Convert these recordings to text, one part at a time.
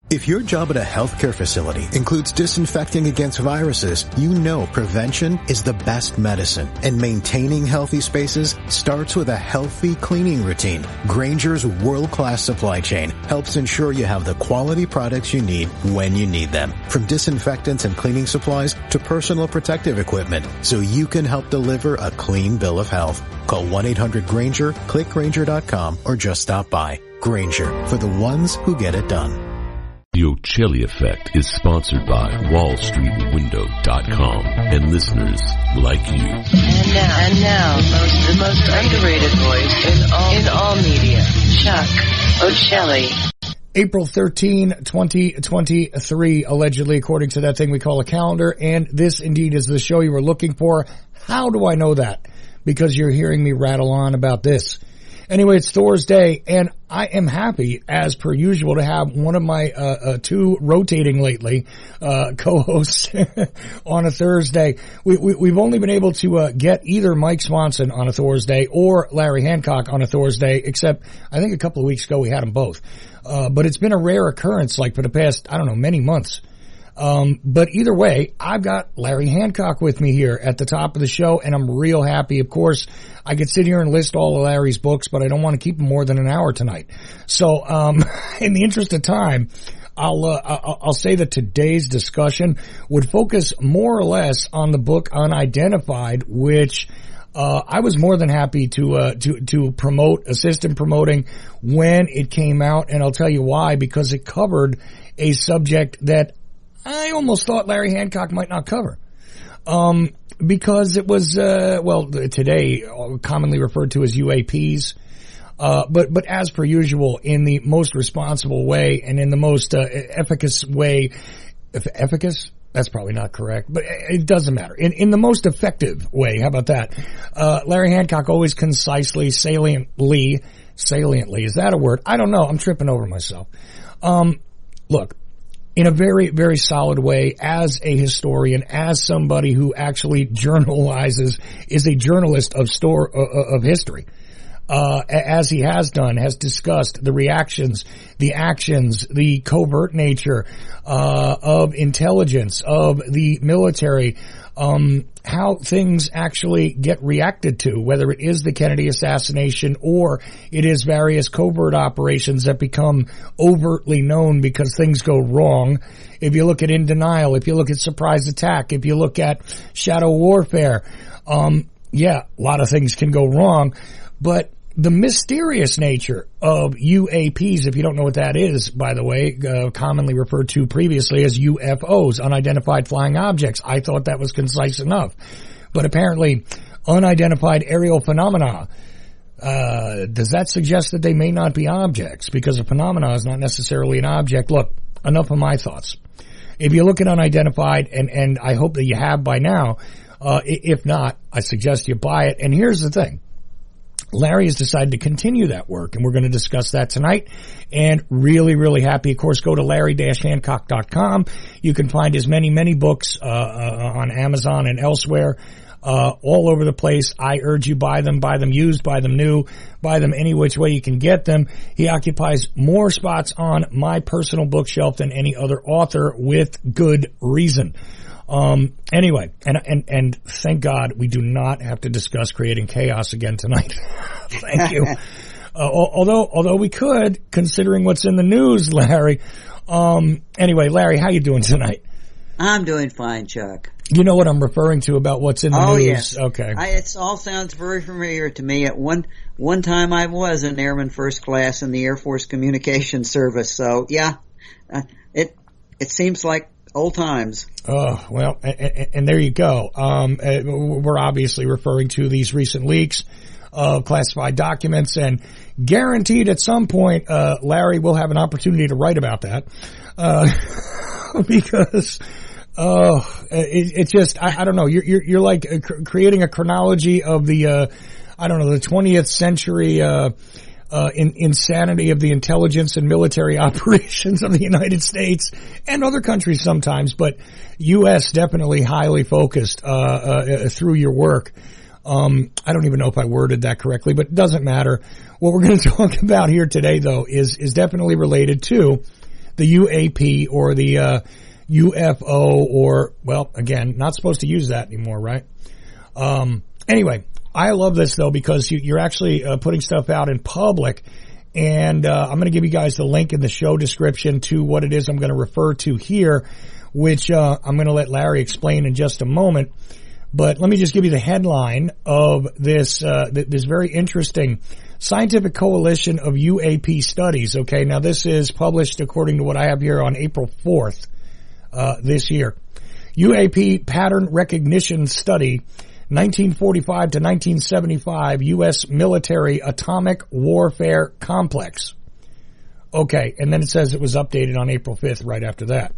If your job at a healthcare facility includes disinfecting against viruses, you know prevention is the best medicine. And maintaining healthy spaces starts with a healthy cleaning routine. Grainger's world-class supply chain helps ensure you have the quality products you need when you need them. From disinfectants and cleaning supplies to personal protective equipment, so you can help deliver a clean bill of health. Call 1-800-GRAINGER, click Grainger.com, or just stop by. Grainger, for the ones who get it done. The Ochelli Effect is sponsored by WallStreetWindow.com and listeners like you. And now, the most underrated voice in all media, Chuck Ochelli. April 13, 2023, allegedly, according to that thing we call a calendar, and this indeed is the show you were looking for. How do I know that? Because you're hearing me rattle on about this. Anyway, it's Thursday, and I am happy, as per usual, to have one of my two rotating lately co-hosts on a Thursday. We've only been able to get either Mike Swanson on a Thursday or Larry Hancock on a Thursday, except I think a couple of weeks ago we had them both. But it's been a rare occurrence, like for the past, many months. But either way, I've got Larry Hancock with me here at the top of the show, and I'm real happy. Of course, I could sit here and list all of Larry's books, but I don't want to keep them more than an hour tonight. So, in the interest of time, I'll say that today's discussion would focus more or less on the book Unidentified, which I was more than happy to assist in promoting when it came out, and I'll tell you why, because it covered a subject that I almost thought Larry Hancock might not cover. Because it was, today commonly referred to as UAPs. But as per usual, in the most responsible way and in the most, efficacious way, efficacious? That's probably not correct, but it doesn't matter. In the most effective way, how about that? Larry Hancock always concisely, saliently, is that a word? I don't know. I'm tripping over myself. Look. In a very, very solid way, as a historian, as somebody who actually journalizes, is a journalist of history, as he has done, has discussed the reactions, the actions, the covert nature, of intelligence, of the military, how things actually get reacted to, whether it is the Kennedy assassination or it is various covert operations that become overtly known because things go wrong. If you look at In Denial, if you look at Surprise Attack, if you look at Shadow Warfare, a lot of things can go wrong, but the mysterious nature of UAPs, if you don't know what that is, by the way, commonly referred to previously as UFOs, unidentified flying objects. I thought that was concise enough. But apparently, unidentified aerial phenomena, does that suggest that they may not be objects? Because a phenomena is not necessarily an object. Look, enough of my thoughts. If you look at unidentified, and I hope that you have by now, if not, I suggest you buy it. And here's the thing. Larry has decided to continue that work, and we're going to discuss that tonight. And really, really happy. Of course, go to larry-hancock.com. You can find his many books on Amazon and elsewhere, all over the place. I urge you, buy them used, buy them new, buy them any which way you can get them. He occupies more spots on my personal bookshelf than any other author, with good reason. Anyway, and thank God we do not have to discuss creating chaos again tonight. Thank you. Although we could, considering what's in the news, Larry. Anyway, Larry, how you doing tonight? I'm doing fine, Chuck. You know what I'm referring to about what's in the news? Yes. Okay. It all sounds very familiar to me. At one time I was an airman first class in the Air Force Communications Service. So yeah, it seems like old times. Oh, well, and there you go. We're obviously referring to these recent leaks of classified documents, and guaranteed at some point, Larry will have an opportunity to write about that. Because, it's just, I don't know, you're like creating a chronology of the, the 20th century, insanity of the intelligence and military operations of the United States and other countries sometimes, but U.S. definitely highly focused through your work. I don't even know if I worded that correctly, but it doesn't matter. What we're going to talk about here today, though, is definitely related to the UAP or the UFO or, well, again, not supposed to use that anymore, right? Anyway, I love this though because you're actually putting stuff out in public, and I'm going to give you guys the link in the show description to what it is I'm going to refer to here, which I'm going to let Larry explain in just a moment. But let me just give you the headline of this this very interesting Scientific Coalition of UAP Studies. Okay, now this is published according to what I have here on April 4th this year. UAP Pattern Recognition Study, 1945 to 1975, U.S. Military Atomic Warfare Complex. Okay, and then it says it was updated on April 5th right after that.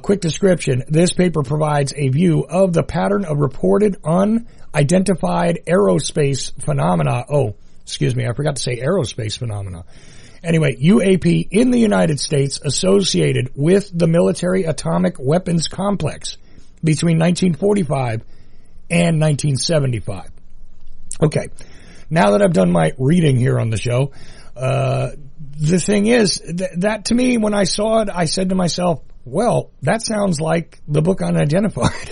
Quick description. This paper provides a view of the pattern of reported unidentified aerospace phenomena. Oh, excuse me, I forgot to say aerospace phenomena. Anyway, UAP in the United States associated with the military atomic weapons complex between 1945 and 1975. Okay, now that I've done my reading here on the show, the thing is that to me, when I saw it, I said to myself, well, that sounds like the book Unidentified.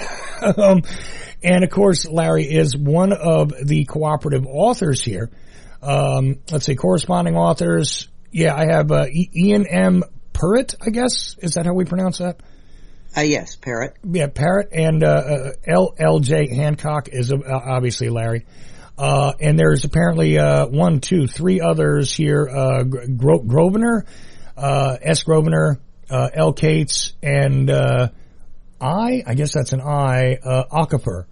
And of course, Larry is one of the cooperative authors here. Let's see, corresponding authors. Yeah, I have Ian M. Parrott, I guess. Is that how we pronounce that? Yes, Parrott. Yeah, Parrott, and L.J. Hancock is obviously Larry. And there's apparently 1, 2, 3 others here. Grosvenor, S. Grosvenor, L. Cates, and I guess that's an Ochelli.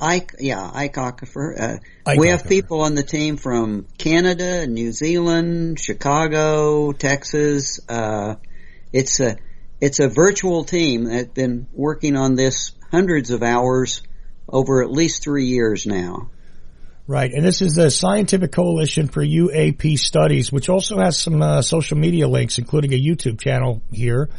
Ike Ochelli. We have people on the team from Canada, New Zealand, Chicago, Texas. It's a virtual team that's been working on this hundreds of hours over at least 3 years now. Right, and this is the Scientific Coalition for UAP Studies, which also has some social media links, including a YouTube channel here.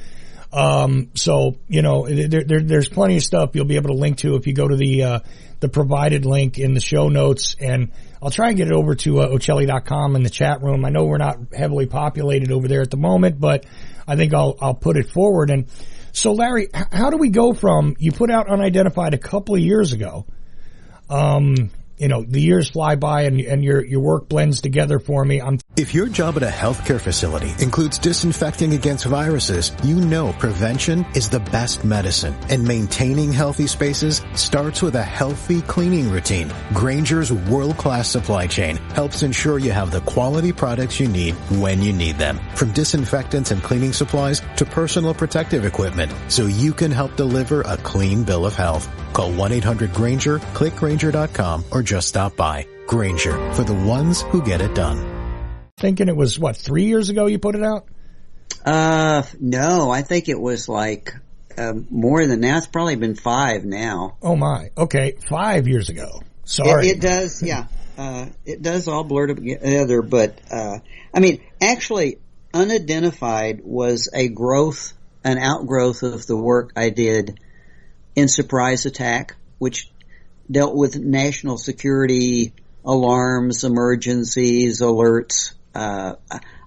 So, you know, there's plenty of stuff you'll be able to link to if you go to the provided link in the show notes, and I'll try and get it over to Ochelli.com in the chat room. I know we're not heavily populated over there at the moment, but I think I'll put it forward. And so, Larry, how do we go from, you put out Unidentified a couple of years ago, you know, the years fly by and your work blends together for me. If your job at a healthcare facility includes disinfecting against viruses, you know prevention is the best medicine. And maintaining healthy spaces starts with a healthy cleaning routine. Grainger's world-class supply chain helps ensure you have the quality products you need when you need them. From disinfectants and cleaning supplies to personal protective equipment, so you can help deliver a clean bill of health. Call 1-800-GRAINGER, click Grainger.com, or just stop by. Grainger, for the ones who get it done. Thinking it was, 3 years ago you put it out? No, I think it was like more than that. It's probably been 5 now. Oh my. Okay, 5 years ago. Sorry. It does, yeah. It does all blur together, but I mean, actually, Unidentified was an outgrowth of the work I did in Surprise Attack, which dealt with national security alarms, emergencies, alerts. A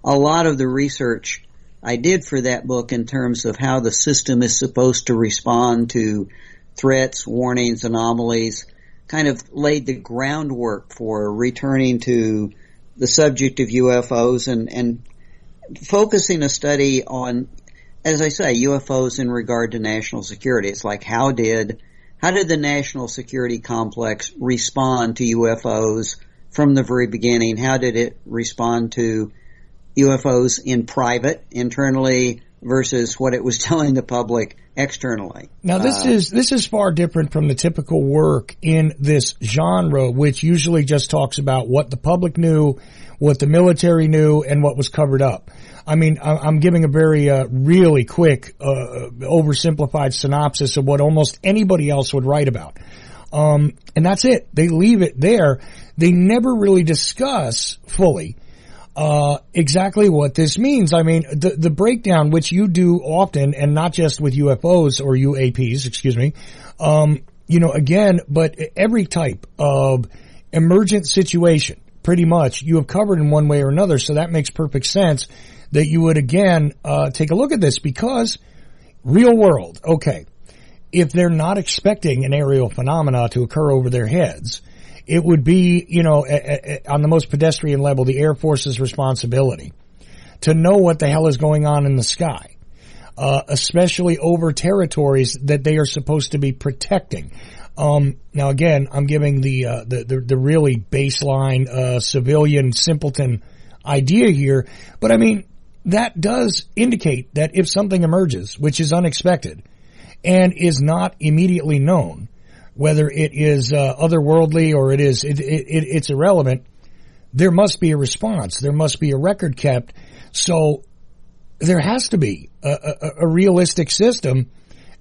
lot of the research I did for that book in terms of how the system is supposed to respond to threats, warnings, anomalies, kind of laid the groundwork for returning to the subject of UFOs and focusing a study on, as I say, UFOs in regard to national security. It's like, how did the national security complex respond to UFOs from the very beginning? How did it respond to UFOs in private, internally, versus what it was telling the public externally? Now, this is far different from the typical work in this genre, which usually just talks about what the public knew, what the military knew, and what was covered up. I mean, I'm giving a very really quick, oversimplified synopsis of what almost anybody else would write about. And that's it. They leave it there. They never really discuss fully exactly what this means. I mean, the breakdown, which you do often, and not just with UFOs or UAPs, excuse me, you know, again, but every type of emergent situation, pretty much, you have covered in one way or another, so that makes perfect sense that you would again take a look at this, because real world, okay, if they're not expecting an aerial phenomena to occur over their heads, it would be, on the most pedestrian level, the Air Force's responsibility to know what the hell is going on in the sky, especially over territories that they are supposed to be protecting. Now again, I'm giving the really baseline, civilian simpleton idea here, but I mean, that does indicate that if something emerges, which is unexpected and is not immediately known, whether it is otherworldly or it's irrelevant, there must be a response. There must be a record kept. So there has to be a realistic system,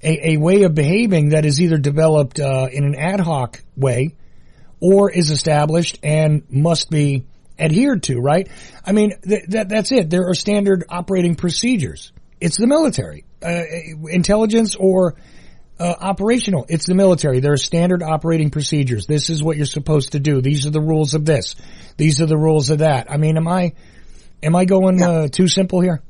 a way of behaving that is either developed in an ad hoc way or is established and must be adhered to, right? I mean, that's it. There are standard operating procedures. It's the military. Intelligence or operational, it's the military. There are standard operating procedures. This is what you're supposed to do. These are the rules of this. These are the rules of that. I mean, am I going too simple here?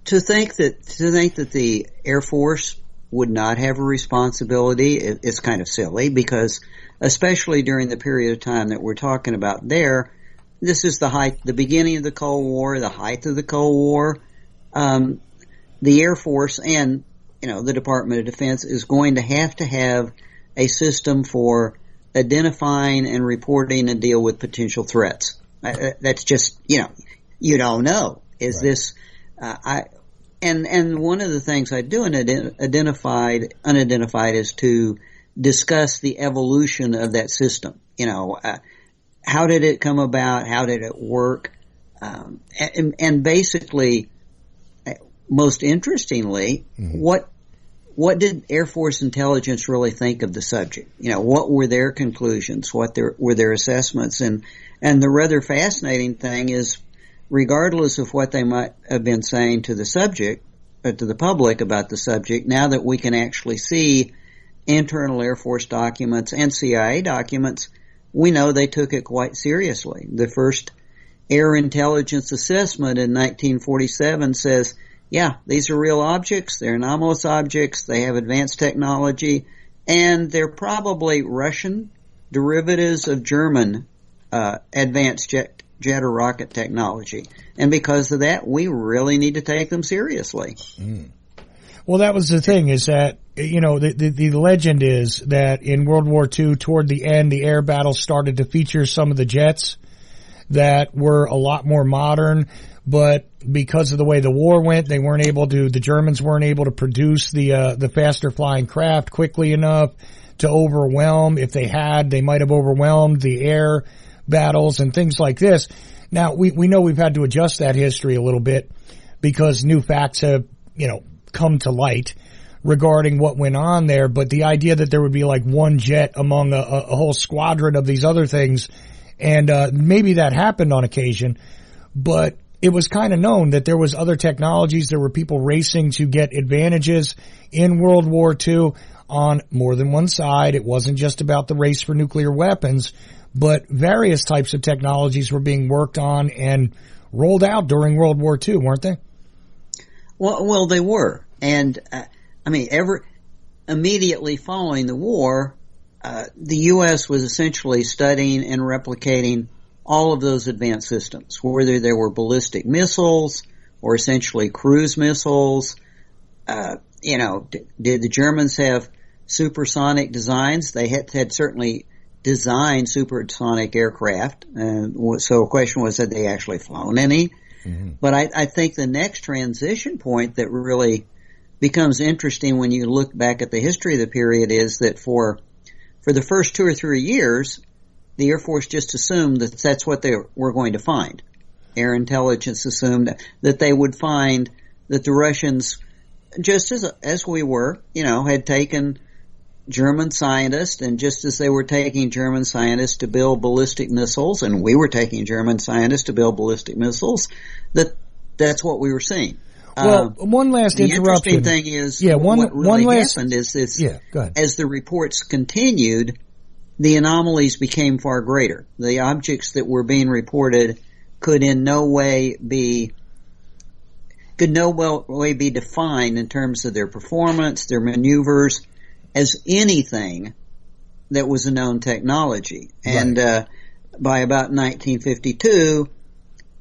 To think that the Air Force would not have a responsibility is kind of silly, because especially during the period of time that we're talking about there, this is the beginning of the Cold War, the height of the Cold War. The Air Force and, the Department of Defense is going to have a system for identifying and reporting and deal with potential threats. That's just, you don't know. Is right. This, and one of the things I do in Unidentified is to discuss the evolution of that system. How did it come about? How did it work? And basically, most interestingly, what did Air Force intelligence really think of the subject? What were their conclusions? What were their assessments? And the rather fascinating thing is, regardless of what they might have been saying to the subject, or to the public about the subject, now that we can actually see internal Air Force documents and CIA documents, we know they took it quite seriously. The first Air Intelligence Assessment in 1947 says, yeah, these are real objects, they're anomalous objects, they have advanced technology, and they're probably Russian derivatives of German advanced jet or rocket technology. And because of that, we really need to take them seriously. Mm. Well, that was the thing, is that, the legend is that in World War II, toward the end, the air battles started to feature some of the jets that were a lot more modern, but because of the way the war went, the Germans weren't able to produce the faster flying craft quickly enough to overwhelm. If they had, they might have overwhelmed the air battles and things like this. Now, we know we've had to adjust that history a little bit because new facts have, come to light regarding what went on there, but the idea that there would be like one jet among a whole squadron of these other things, and maybe that happened on occasion, but it was kind of known that there was other technologies. There were people racing to get advantages in World War II on more than one side. It wasn't just about the race for nuclear weapons, but various types of technologies were being worked on and rolled out during World War II, weren't they? Well, they were. And, immediately following the war, the U.S. was essentially studying and replicating all of those advanced systems, whether there were ballistic missiles or essentially cruise missiles. Did the Germans have supersonic designs? They had certainly designed supersonic aircraft. So the question was, had they actually flown any? Mm-hmm. But I think the next transition point that really becomes interesting when you look back at the history of the period is that for the first 2 or 3 years, the Air Force just assumed that that's what they were going to find. Air intelligence assumed that they would find that the Russians, just as we were, had taken German scientists, and just as they were taking German scientists to build ballistic missiles, and we were taking German scientists to build ballistic missiles, that's what we were seeing. Well, one last interruption. The interesting thing is, what really happened is this, as the reports continued, the anomalies became far greater. The objects that were being reported could in no way be could no way be defined in terms of their performance, their maneuvers, as anything that was a known technology. And by about 1952,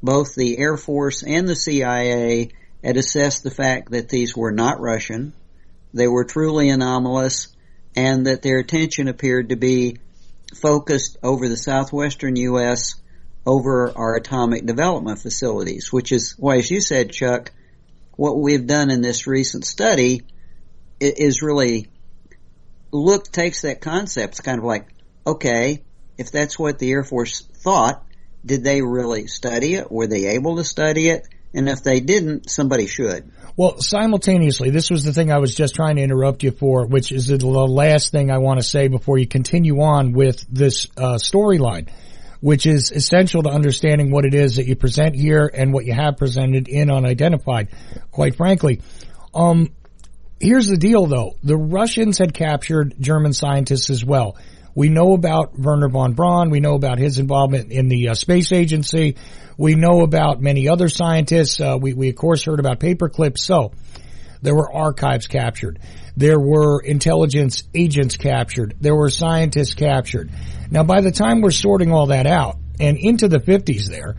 both the Air Force and the CIA had assessed the fact that these were not Russian, they were truly anomalous, and that their attention appeared to be focused over the southwestern U.S., over our atomic development facilities, which is why, as you said, Chuck, what we've done in this recent study is really takes that concept. It's kind of like, okay, if that's what the Air Force thought, did they really study it? Were they able to study it? And if they didn't, somebody should. Well, simultaneously, this was the thing I was just trying to interrupt you for, which is the last thing I want to say before you continue on with this storyline, which is essential to understanding what it is that you present here and what you have presented in Unidentified, quite frankly. Here's the deal, though. The Russians had captured German scientists as well. We know about Werner von Braun. We know about his involvement in the space agency. We know about many other scientists. We of course heard about paperclips. So there were archives captured. There were intelligence agents captured. There were scientists captured. Now, by the time we're sorting all that out and into the 50s there,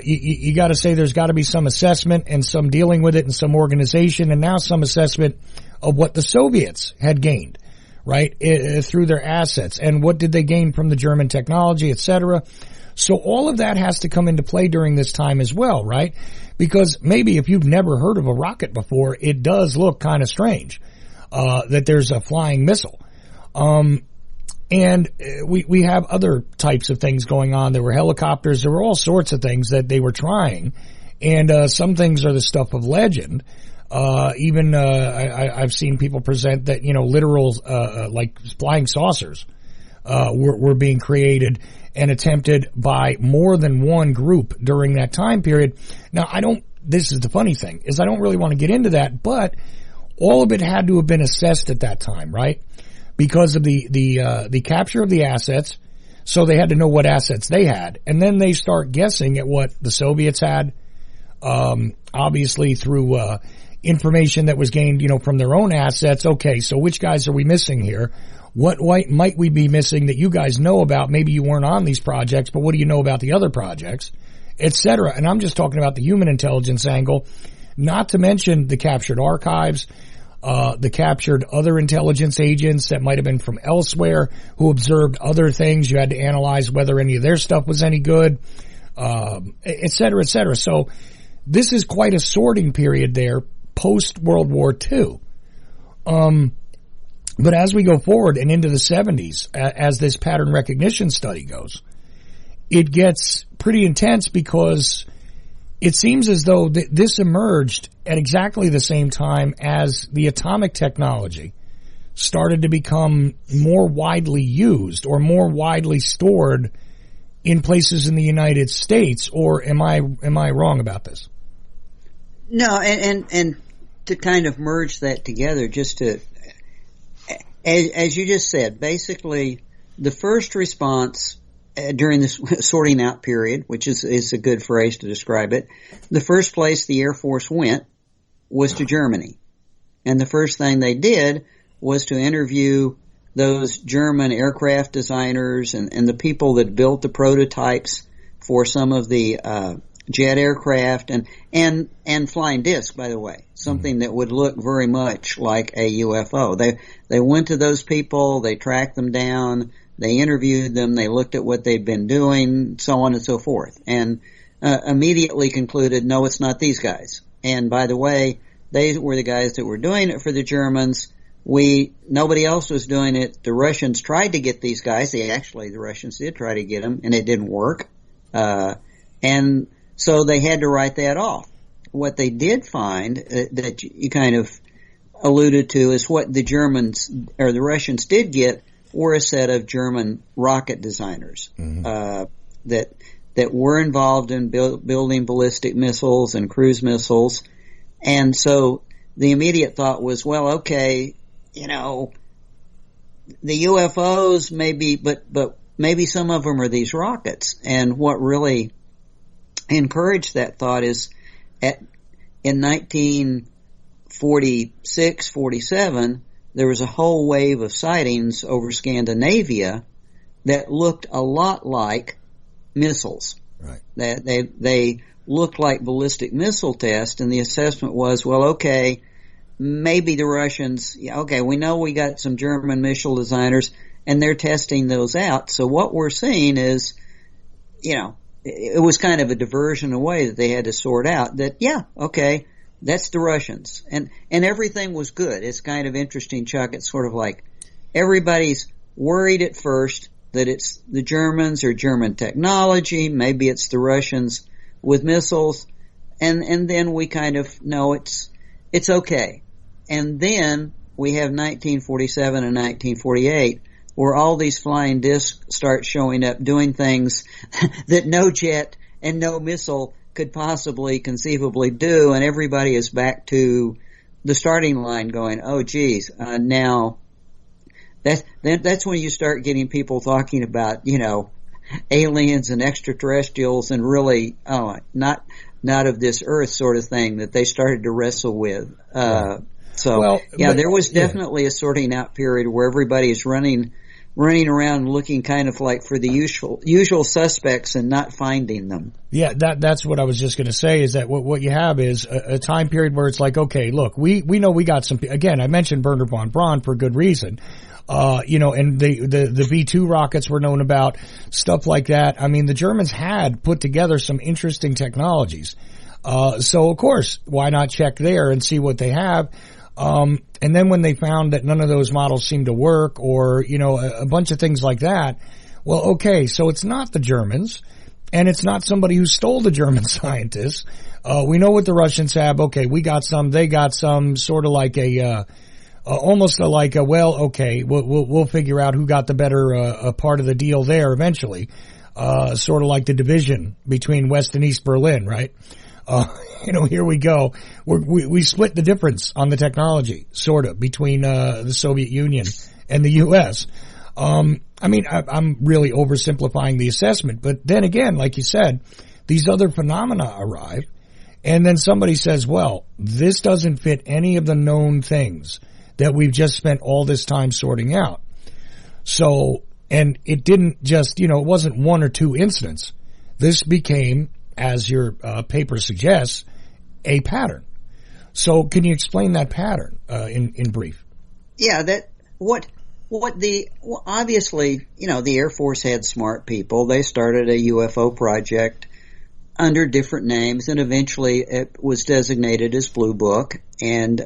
you got to say there's got to be some assessment and some dealing with it and some organization and now some assessment of what the Soviets had gained, right, through their assets and what did they gain from the German technology, etc. So all of that has to come into play during this time as well, right? Because maybe if you've never heard of a rocket before, it does look kind of strange that there's a flying missile. And we have other types of things going on. There were helicopters. There were all sorts of things that they were trying. And some things are the stuff of legend. I've seen people present that, literal like flying saucers were being created and attempted by more than one group during that time period. Now, this is the funny thing, is I don't really want to get into that, but all of it had to have been assessed at that time, right? Because of the capture of the assets, so they had to know what assets they had, and then they start guessing at what the Soviets had, obviously through information that was gained, from their own assets. Okay, so which guys are we missing here? What might we be missing that you guys know about? Maybe you weren't on these projects, but what do you know about the other projects, etc.? And I'm just talking about the human intelligence angle, not to mention the captured archives, the captured other intelligence agents that might have been from elsewhere who observed other things. You had to analyze whether any of their stuff was any good, et cetera, et cetera. So this is quite a sorting period there post World War II. But as we go forward and into the 70s, as this pattern recognition study goes, it gets pretty intense because it seems as though this emerged at exactly the same time as the atomic technology started to become more widely used or more widely stored in places in the United States. Or am I wrong about this? No, and to kind of merge that together, just to, as you just said, basically the first response during this sorting out period, which is a good phrase to describe it, the first place the Air Force went was to Germany. And the first thing they did was to interview those German aircraft designers and the people that built the prototypes for some of the jet aircraft and flying disc, by the way, something that would look very much like a UFO. They went to those people, they tracked them down, they interviewed them, they looked at what they'd been doing, so on and so forth, and immediately concluded, no, it's not these guys. And by the way, they were the guys that were doing it for the Germans. Nobody else was doing it. The Russians tried to get these guys. The Russians did try to get them, and it didn't work. And so they had to write that off. What they did find that you kind of alluded to is what the Germans or the Russians did get were a set of German rocket designers that were involved in building ballistic missiles and cruise missiles. And so the immediate thought was, well, okay, the UFOs maybe, but maybe some of them are these rockets. And what really encouraged that thought is in 1946, 47, there was a whole wave of sightings over Scandinavia that looked a lot like missiles. Right. That they looked like ballistic missile tests, and the assessment was, well, okay, maybe the Russians, okay, we know we got some German missile designers, and they're testing those out. So what we're seeing is, it was kind of a diversion away that they had to sort out that, okay, that's the Russians. And everything was good. It's kind of interesting, Chuck. It's sort of like everybody's worried at first that it's the Germans or German technology. Maybe it's the Russians with missiles. And then we kind of know it's okay. And then we have 1947 and 1948 where all these flying discs start showing up doing things that no jet and no missile could possibly conceivably do, and everybody is back to the starting line going, oh geez, now that's when you start getting people talking about, aliens and extraterrestrials and really, not of this earth sort of thing that they started to wrestle with. There was definitely a sorting out period where everybody is running around looking kind of like for the usual suspects and not finding them. Yeah, that's what I was just going to say, is that what you have is a time period where it's like, okay, look, we know we got some, again, I mentioned Wernher von Braun for good reason. And the V-2 rockets were known about, stuff like that. I mean, the Germans had put together some interesting technologies. So of course, why not check there and see what they have? And then when they found that none of those models seemed to work, or, a bunch of things like that, well, okay, so it's not the Germans, and it's not somebody who stole the German scientists. We know what the Russians have. Okay, we got some, they got some, sort of like we'll figure out who got the better, part of the deal there eventually. Sort of like the division between West and East Berlin, right? Here we go. We split the difference on the technology, sort of, between the Soviet Union and the U.S. I'm really oversimplifying the assessment, but then again, like you said, these other phenomena arrive, and then somebody says, well, this doesn't fit any of the known things that we've just spent all this time sorting out. So, and it didn't just, it wasn't one or two incidents. This became, as your paper suggests, a pattern. So can you explain that pattern in brief? Yeah, obviously, the Air Force had smart people. They started a UFO project under different names, and eventually it was designated as Blue Book, and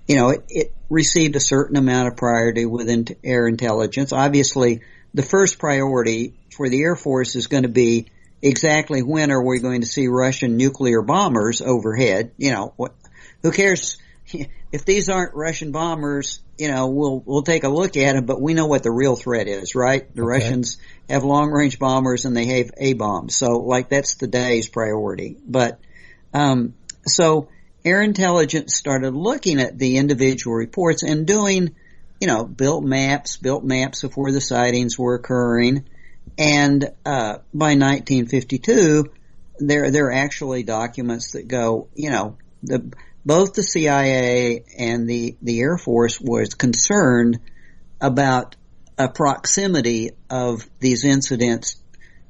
it received a certain amount of priority within air intelligence. Obviously, the first priority for the Air Force is going to be exactly when are we going to see Russian nuclear bombers overhead? Who cares if these aren't Russian bombers? We'll take a look at them, but we know what the real threat is, right? The Russians have long range bombers and they have A-bombs. So that's the day's priority. But, so air intelligence started looking at the individual reports and doing, built maps of where the sightings were occurring. And by 1952, there are actually documents that go, both the CIA and the Air Force was concerned about a proximity of these incidents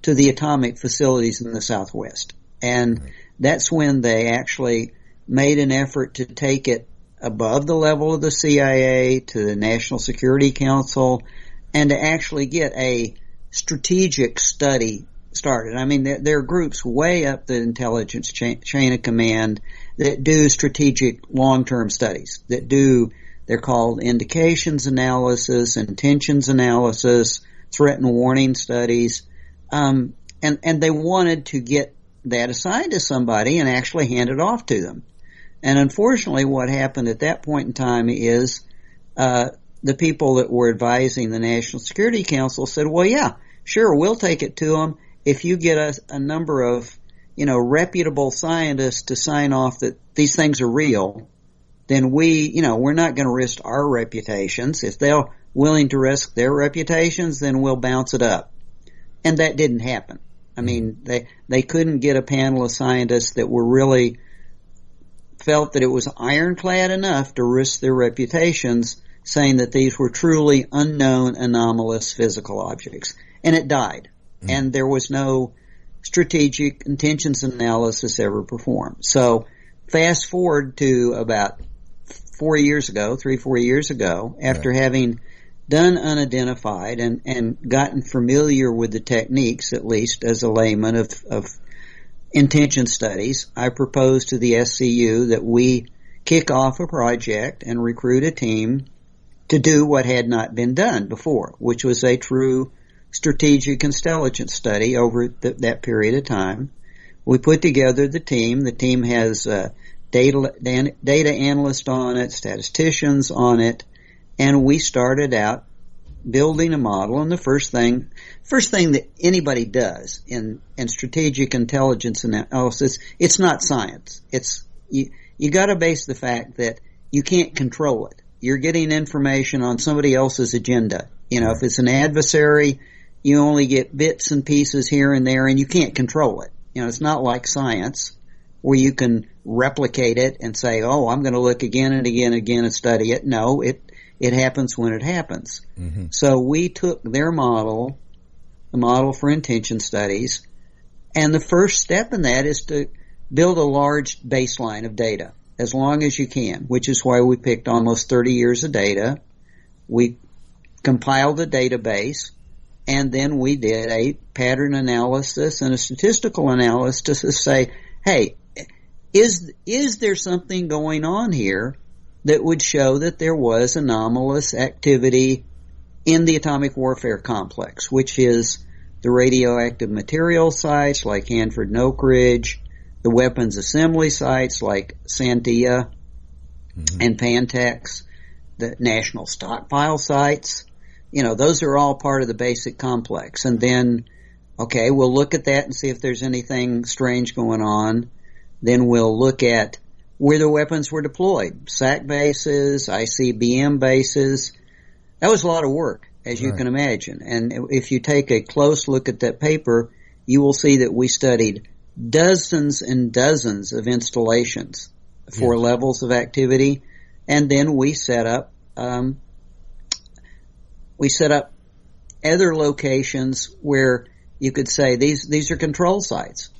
to the atomic facilities in the Southwest. And that's when they actually made an effort to take it above the level of the CIA to the National Security Council and to actually get a strategic study started. I mean, there are groups way up the intelligence chain of command that do strategic long-term studies, they're called indications analysis, intentions analysis, threat and warning studies, and they wanted to get that assigned to somebody and actually hand it off to them. And unfortunately, what happened at that point in time is the people that were advising the National Security Council said, well, yeah, sure, we'll take it to them if you get us a number of, reputable scientists to sign off that these things are real, then we're not going to risk our reputations. If they're willing to risk their reputations, then we'll bounce it up. And that didn't happen. I mean, they couldn't get a panel of scientists that were really felt that it was ironclad enough to risk their reputations, saying that these were truly unknown anomalous physical objects. And it died. And there was no strategic intentions analysis ever performed. So fast forward to about 4 years ago, 3-4 years ago, after having done Unidentified and gotten familiar with the techniques, at least as a layman, of intention studies, I proposed to the SCU that we kick off a project and recruit a team to do what had not been done before, which was a true strategic intelligence study over that period of time. We put together the team. The team has data analysts on it, statisticians on it, and we started out building a model. And the first thing that anybody does in strategic intelligence analysis, it's not science. It's you got to base the fact that you can't control it. You're getting information on somebody else's agenda. If it's an adversary, you only get bits and pieces here and there, and you can't control it. It's not like science where you can replicate it and say, oh, I'm going to look again and again and again and study it. No, it happens when it happens. Mm-hmm. So we took their model, the model for intention studies, and the first step in that is to build a large baseline of data, as long as you can, which is why we picked almost 30 years of data. We compiled a database, and then we did a pattern analysis and a statistical analysis to say, hey, is there something going on here that would show that there was anomalous activity in the atomic warfare complex, which is the radioactive material sites like Hanford and Oak Ridge, the weapons assembly sites like Sandia and Pantex, the national stockpile sites. Those are all part of the basic complex. And then, okay, we'll look at that and see if there's anything strange going on. Then we'll look at where the weapons were deployed, SAC bases, ICBM bases. That was a lot of work, as you can imagine. And if you take a close look at that paper, you will see that we studied dozens and dozens of installations for levels of activity. And then we set up other locations where you could say these are control sites.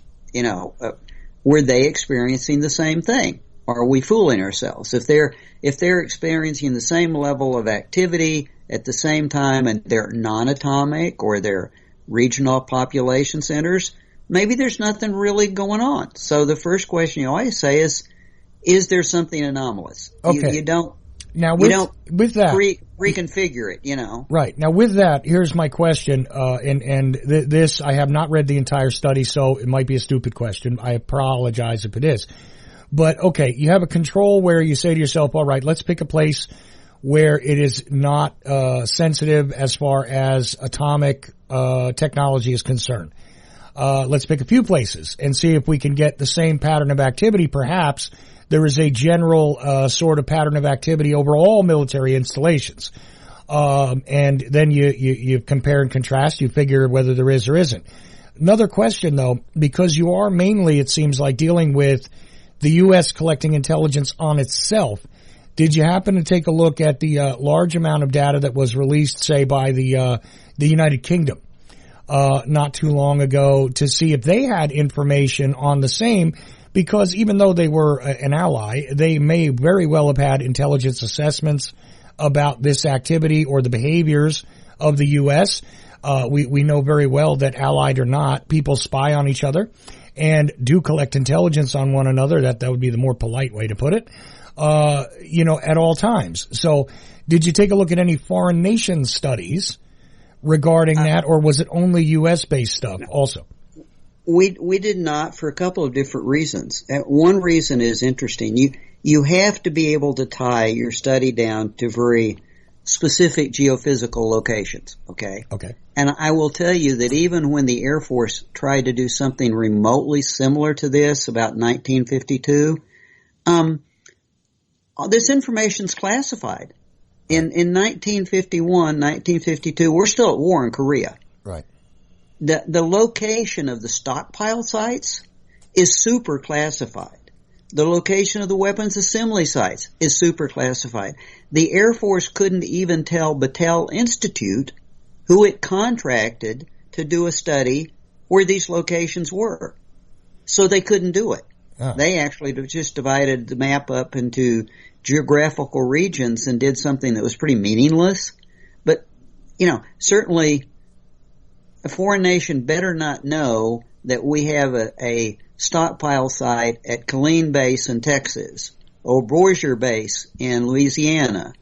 Were they experiencing the same thing? Are we fooling ourselves? If they're experiencing the same level of activity at the same time and they're non-atomic or they're regional population centers, maybe there's nothing really going on. So the first question you always say is there something anomalous? Okay. You don't. Now, with that, reconfigure it, Right. Now, with that, here's my question, this, I have not read the entire study, so it might be a stupid question. I apologize if it is. But, okay, you have a control where you say to yourself, all right, let's pick a place where it is not sensitive as far as atomic technology is concerned. Let's pick a few places and see if we can get the same pattern of activity, perhaps. There is a general sort of pattern of activity over all military installations. And then you compare and contrast, you figure whether there is or isn't. Another question, though, because you are mainly, it seems like, dealing with the U.S. collecting intelligence on itself, did you happen to take a look at the large amount of data that was released, say, by the United Kingdom not too long ago to see if they had information on the same? Because even though they were an ally, they may very well have had intelligence assessments about this activity or the behaviors of the U.S. We know very well that, allied or not, people spy on each other and do collect intelligence on one another. That would be the more polite way to put it, at all times. So did you take a look at any foreign nation studies regarding that, or was it only U.S.-based stuff also? We did not, for a couple of different reasons. One reason is interesting. You have to be able to tie your study down to very specific geophysical locations, okay? Okay. And I will tell you that even when the Air Force tried to do something remotely similar to this about 1952, this information's classified. In 1951, 1952, we're still at war in Korea. Right. The location of the stockpile sites is super classified. The location of the weapons assembly sites is super classified. The Air Force couldn't even tell Battelle Institute, who it contracted to do a study, where these locations were. So they couldn't do it. Oh. They actually just divided the map up into geographical regions and did something that was pretty meaningless. But, certainly a foreign nation better not know that we have a stockpile site at Killeen Base in Texas, or Bossier Base in Louisiana,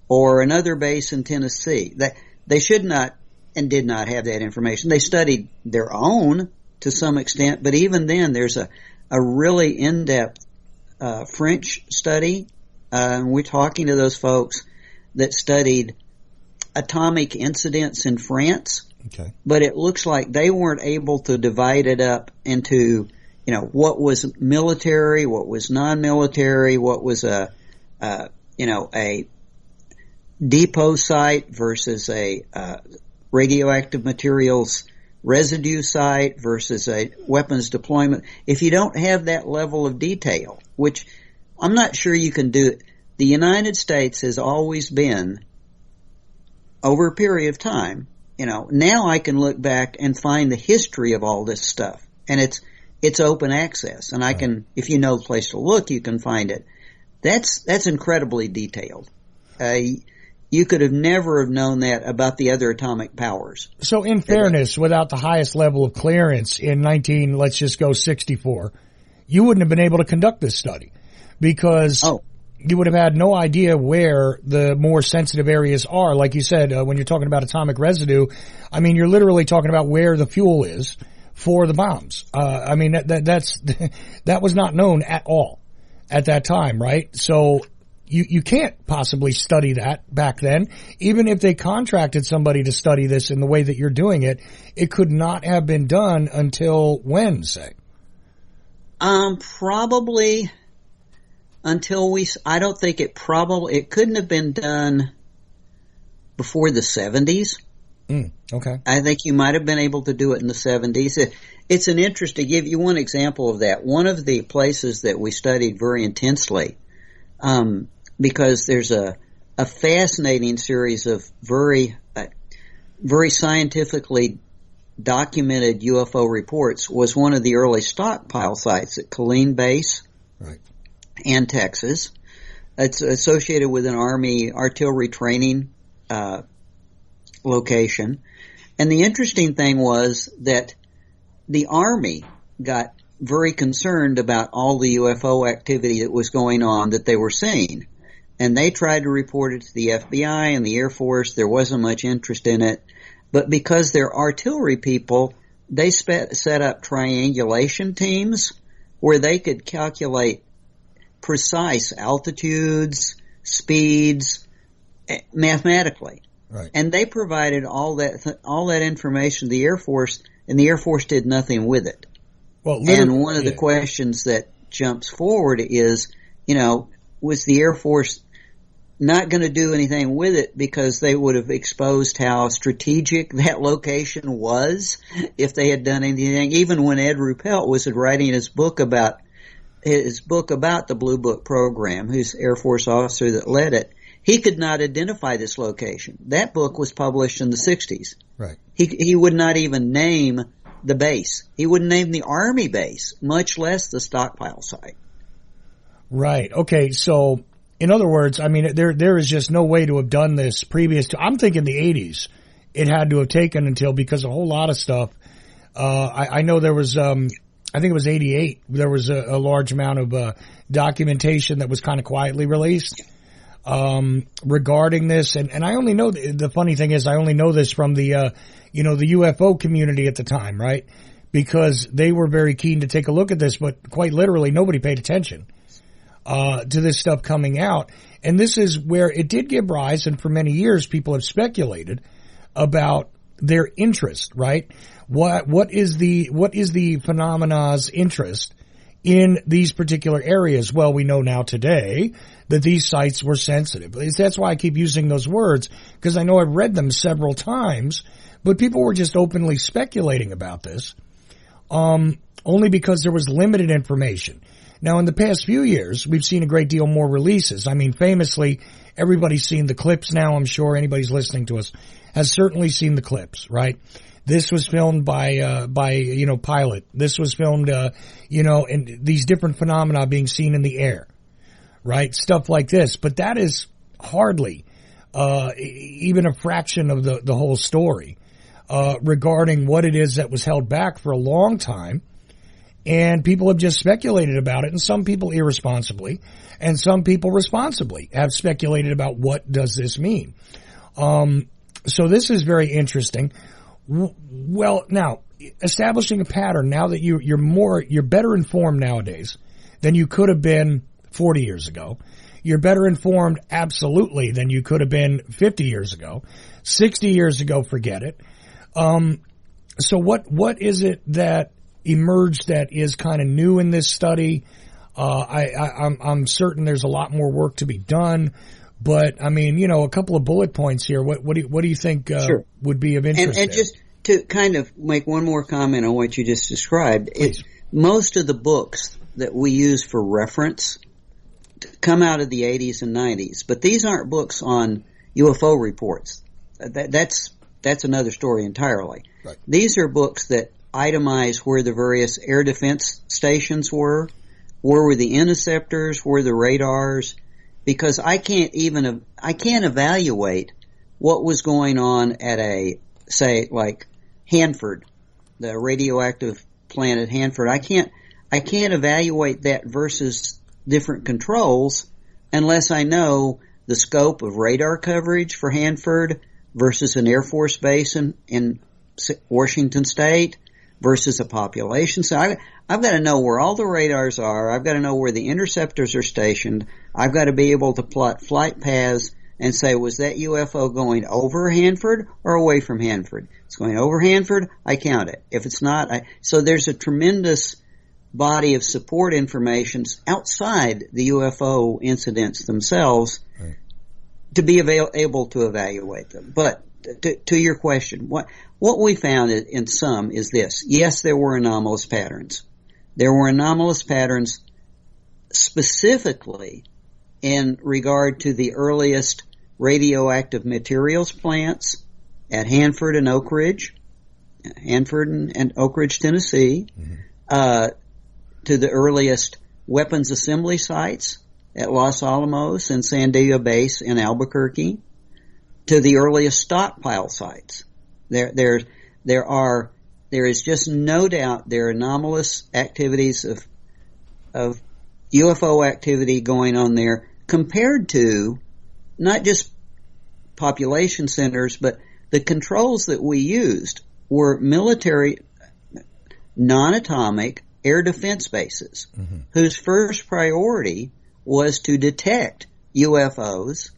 or another base in Tennessee. They should not and did not have that information. They studied their own to some extent, but even then there's a really in-depth French study. We're talking to those folks that studied atomic incidents in France. Okay. But it looks like they weren't able to divide it up into, what was military, what was non-military, what was a depot site versus a radioactive materials residue site versus a weapons deployment. If you don't have that level of detail, which I'm not sure you can do, the United States has always been, over a period of time, now I can look back and find the history of all this stuff, and it's open access, and I can, if you know the place to look, you can find it. That's incredibly detailed. You could have never have known that about the other atomic powers. So in fairness, without the highest level of clearance in 64, you wouldn't have been able to conduct this study because you would have had no idea where the more sensitive areas are. Like you said, when you're talking about atomic residue, you're literally talking about where the fuel is for the bombs. That was not known at all at that time, right? So you can't possibly study that back then. Even if they contracted somebody to study this in the way that you're doing it, it could not have been done until when, say? Probably until I don't think it couldn't have been done before the 70s. Okay. I think you might have been able to do it in the 70s. It's an interest to give you one example of that. One of the places that we studied very intensely, because there's a fascinating series of very scientifically documented UFO reports, was one of the early stockpile sites at Killeen Base. Right. And Texas. It's associated with an Army artillery training location. And the interesting thing was that the Army got very concerned about all the UFO activity that was going on that they were seeing. And they tried to report it to the FBI and the Air Force. There wasn't much interest in it. But because they're artillery people, they set up triangulation teams where they could calculate precise altitudes, speeds, mathematically. Right. And they provided all that information to the Air Force, and the Air Force did nothing with it. Well, and one of the questions that jumps forward is, was the Air Force not going to do anything with it because they would have exposed how strategic that location was if they had done anything? Even when Ed Ruppelt was writing his book about the Blue Book program, who's Air Force officer that led it, he could not identify this location. That book was published in the 60s. Right. He would not even name the base. He wouldn't name the Army base, much less the stockpile site. Right. Okay. So, in other words, there is just no way to have done this previous to, I'm thinking the 80s. It had to have taken until, because a whole lot of stuff, I know there was, I think it was 88. There was a large amount of documentation that was kind of quietly released regarding this. And I only know, the funny thing is I only know this from the UFO community at the time, right? Because they were very keen to take a look at this, but quite literally nobody paid attention to this stuff coming out. And this is where it did give rise, and for many years people have speculated about their interest, right? What is the phenomena's interest in these particular areas? Well, we know now today that these sites were sensitive. That's why I keep using those words, because I know I've read them several times, but people were just openly speculating about this, only because there was limited information. Now, in the past few years, we've seen a great deal more releases. I mean, famously, everybody's seen the clips now. I'm sure anybody's listening to us has certainly seen the clips, right? This was filmed by Pilot. This was filmed, and these different phenomena being seen in the air, right? Stuff like this. But that is hardly, even a fraction of the whole story, regarding what it is that was held back for a long time. And people have just speculated about it, and some people irresponsibly, and some people responsibly have speculated about what does this mean. So this is very interesting. Well, now, establishing a pattern, now that you're better informed nowadays than you could have been 40 years ago. You're better informed, absolutely, than you could have been 50 years ago. 60 years ago, forget it. So what is it that emerged that is kind of new in this study? I'm certain there's a lot more work to be done, but I mean, a couple of bullet points here. What do you think Sure. would be of interest? And just to kind of make one more comment on what you just described, most of the books that we use for reference come out of the 80s and 90s, but these aren't books on UFO reports. That's another story entirely. Right. These are books that itemize where the various air defense stations were, where were the interceptors, where the radars, because I can't evaluate what was going on at say like Hanford, the radioactive plant at Hanford. I can't evaluate that versus different controls unless I know the scope of radar coverage for Hanford versus an Air Force base in Washington State versus a population. So I've got to know where all the radars are. I've got to know where the interceptors are stationed. I've got to be able to plot flight paths and say, was that UFO going over Hanford or away from Hanford? It's going over Hanford, I count it. If it's not, so there's a tremendous body of support information outside the UFO incidents themselves to be able to evaluate them. But to your question, what we found in some is this. Yes, there were anomalous patterns. There were anomalous patterns specifically in regard to the earliest radioactive materials plants at Hanford and Oak Ridge, Tennessee, to the earliest weapons assembly sites at Los Alamos and Sandia Base in Albuquerque, to the earliest stockpile sites. There is just no doubt there are anomalous activities of UFO activity going on there compared to not just population centers, but the controls that we used were military, non-atomic air defense bases, whose first priority was to detect UFOs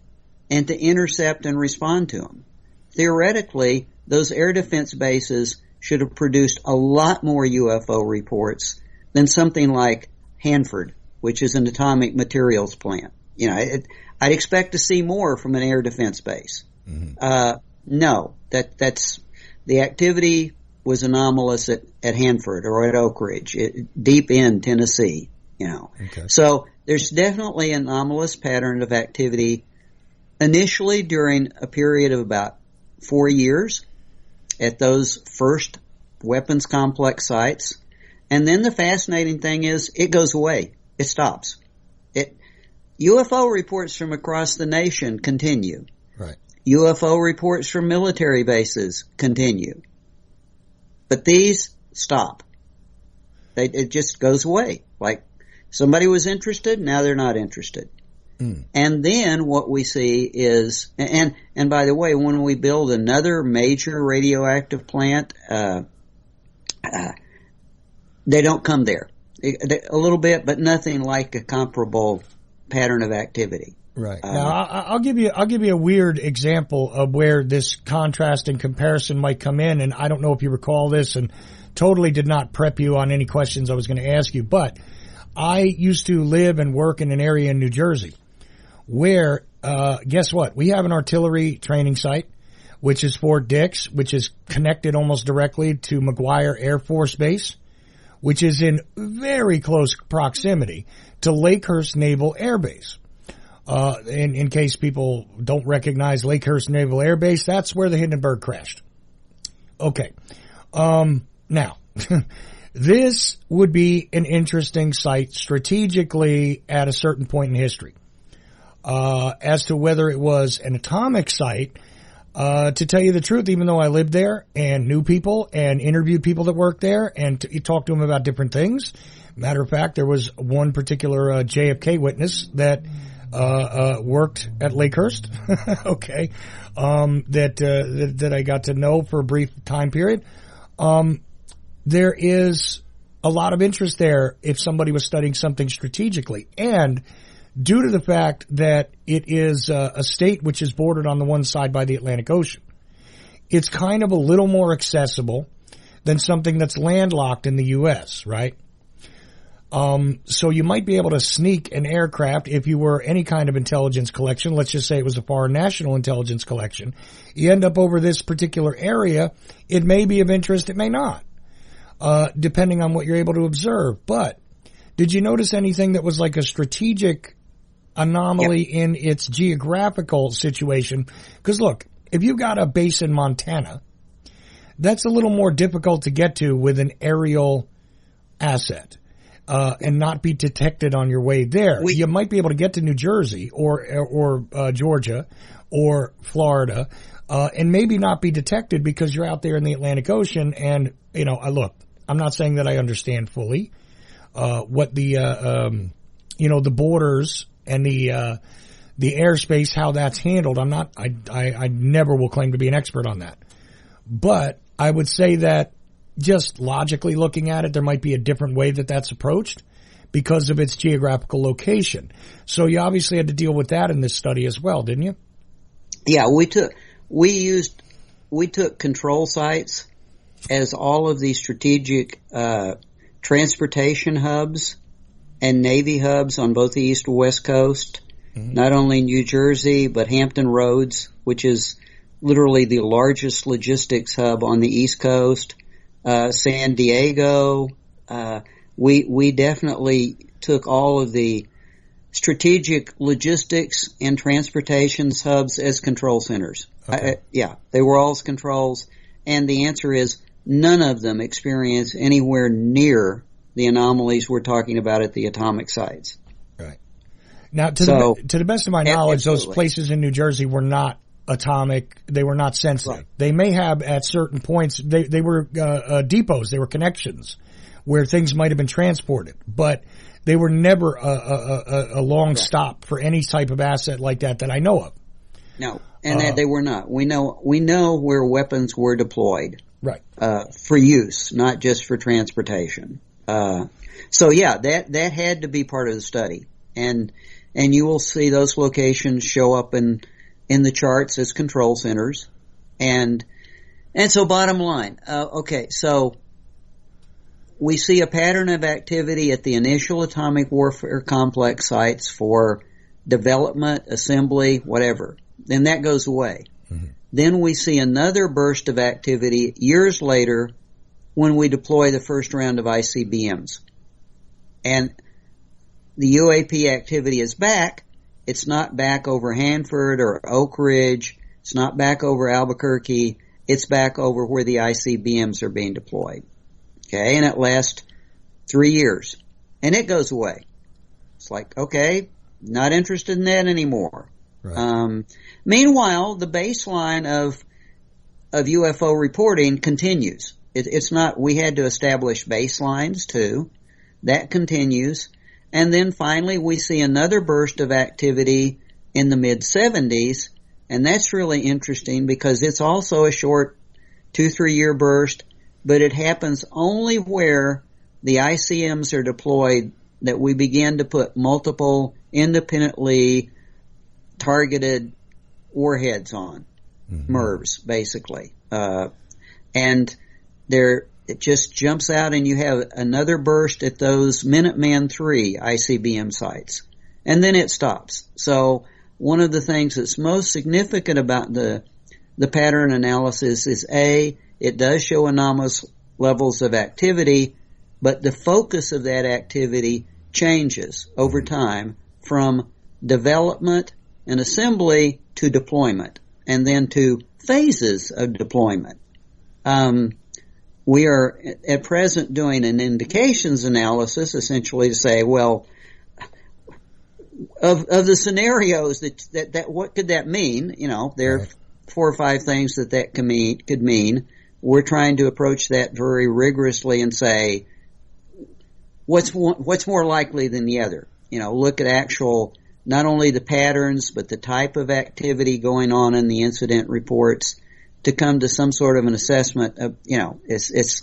and to intercept and respond to them. Theoretically, those air defense bases should have produced a lot more UFO reports than something like Hanford, which is an atomic materials plant. I'd expect to see more from an air defense base. No, that's the activity was anomalous at Hanford or at Oak Ridge, deep in Tennessee. Okay. So there's definitely an anomalous pattern of activity initially during a period of about 4 years at those first weapons complex sites. And then the fascinating thing is it goes away. It stops. UFO reports from across the nation continue. Right. UFO reports from military bases continue. But these stop. It just goes away. Like somebody was interested, now they're not interested. And then what we see is, and by the way, when we build another major radioactive plant, they don't come there. A little bit, but nothing like a comparable pattern of activity. Right. Now, I'll give you a weird example of where this contrast and comparison might come in, and I don't know if you recall this, and totally did not prep you on any questions I was going to ask you, but I used to live and work in an area in New Jersey where, guess what? We have an artillery training site, which is Fort Dix, which is connected almost directly to McGuire Air Force Base. which is in very close proximity to Lakehurst Naval Air Base. In case people don't recognize Lakehurst Naval Air Base, that's where the Hindenburg crashed. Okay. Now, this would be an interesting site strategically at a certain point in history. As to whether it was an atomic site, to tell you the truth, even though I lived there and knew people and interviewed people that worked there and talked to them about different things. Matter of fact, there was one particular JFK witness that worked at Lakehurst, okay, that I got to know for a brief time period. There is a lot of interest there if somebody was studying something strategically, and due to the fact that it is a state which is bordered on the one side by the Atlantic Ocean, it's kind of a little more accessible than something that's landlocked in the U.S., right? So you might be able to sneak an aircraft if you were any kind of intelligence collection. Let's just say it was a foreign national intelligence collection. You end up over this particular area. It may be of interest. It may not, depending on what you're able to observe. But did you notice anything that was like a strategic anomaly in its geographical situation? Because look, if you got a base in Montana, that's a little more difficult to get to with an aerial asset. And not be detected on your way there. You might be able to get to New Jersey or Georgia or Florida, and maybe not be detected because you're out there in the Atlantic Ocean. And, look, I'm not saying that I understand fully, what the borders and the airspace, how that's handled. I never will claim to be an expert on that. But I would say that just logically looking at it, there might be a different way that that's approached because of its geographical location. So you obviously had to deal with that in this study as well, didn't you? Yeah, we took control sites as all of the strategic transportation hubs and Navy hubs on both the East and West Coast, not only New Jersey, but Hampton Roads, which is literally the largest logistics hub on the East Coast. San Diego, we definitely took all of the strategic logistics and transportation hubs as control centers. Okay. They were all as controls, and the answer is none of them experience anywhere near the anomalies we're talking about at the atomic sites. Right. Now, to the best of my knowledge, those places in New Jersey were not atomic. They were not sensitive. Right. They may have at certain points, they were depots, they were connections where things might have been transported, but they were never a long stop for any type of asset like that I know of. No, and that they were not. We know where weapons were deployed. Right. For use, not just for transportation. That had to be part of the study. And you will see those locations show up in the charts as control centers. And so bottom line, so we see a pattern of activity at the initial atomic warfare complex sites for development, assembly, whatever. Then that goes away. Mm-hmm. Then we see another burst of activity years later when we deploy the first round of ICBMs. And the UAP activity is back. It's not back over Hanford or Oak Ridge. It's not back over Albuquerque. It's back over where the ICBMs are being deployed. Okay, and it lasts 3 years. And it goes away. It's like, okay, not interested in that anymore. Right. Meanwhile, the baseline of UFO reporting continues. It's not, we had to establish baselines too. That continues. And then finally we see another burst of activity in the mid-70s, and that's really interesting because it's also a short 2-3 year burst, but it happens only where the ICMs are deployed that we begin to put multiple independently targeted warheads on, MIRVs basically. And it just jumps out and you have another burst at those Minuteman III ICBM sites. And then it stops. So one of the things that's most significant about the pattern analysis is A, it does show anomalous levels of activity, but the focus of that activity changes over time from development and assembly to deployment, and then to phases of deployment. We are at present doing an indications analysis, essentially to say, well, of the scenarios that what could that mean? You know, there are 4 or 5 things that could mean. We're trying to approach that very rigorously and say, what's more likely than the other? You know, look at actual, not only the patterns, but the type of activity going on in the incident reports to come to some sort of an assessment of, you know, is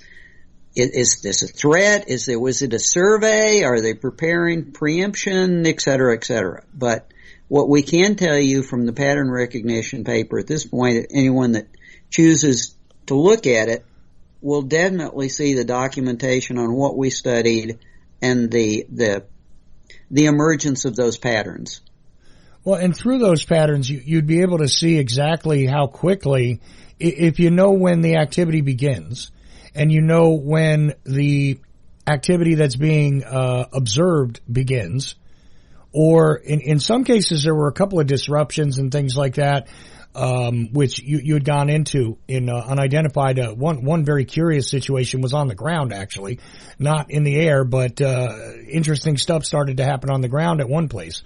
this a threat? Was it a survey? Are they preparing preemption, et cetera, et cetera? But what we can tell you from the pattern recognition paper at this point, anyone that chooses to look at it will definitely see the documentation on what we studied and the emergence of those patterns. Well, and through those patterns, you'd be able to see exactly how quickly, if you know when the activity begins, and you know when the activity that's being observed begins, or in some cases there were a couple of disruptions and things like that, which you had gone into in Unidentified. One very curious situation was on the ground, actually, not in the air, but interesting stuff started to happen on the ground at one place.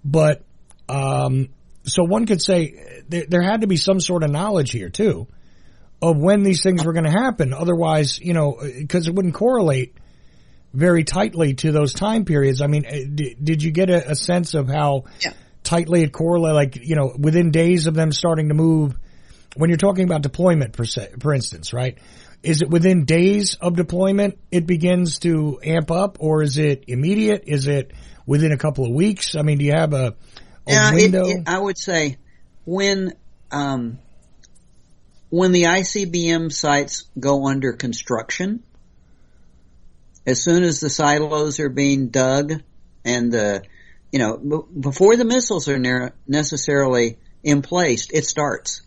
But so one could say there had to be some sort of knowledge here too of when these things were going to happen. Otherwise, you know, because it wouldn't correlate very tightly to those time periods. I mean, did you get a sense of how tightly it correlated, like, you know, within days of them starting to move? When you're talking about deployment, for instance, right? Is it within days of deployment it begins to amp up, or is it immediate? Is it within a couple of weeks? I mean, do you have a window? I would say when the ICBM sites go under construction, as soon as the silos are being dug and before the missiles are necessarily in place, it starts.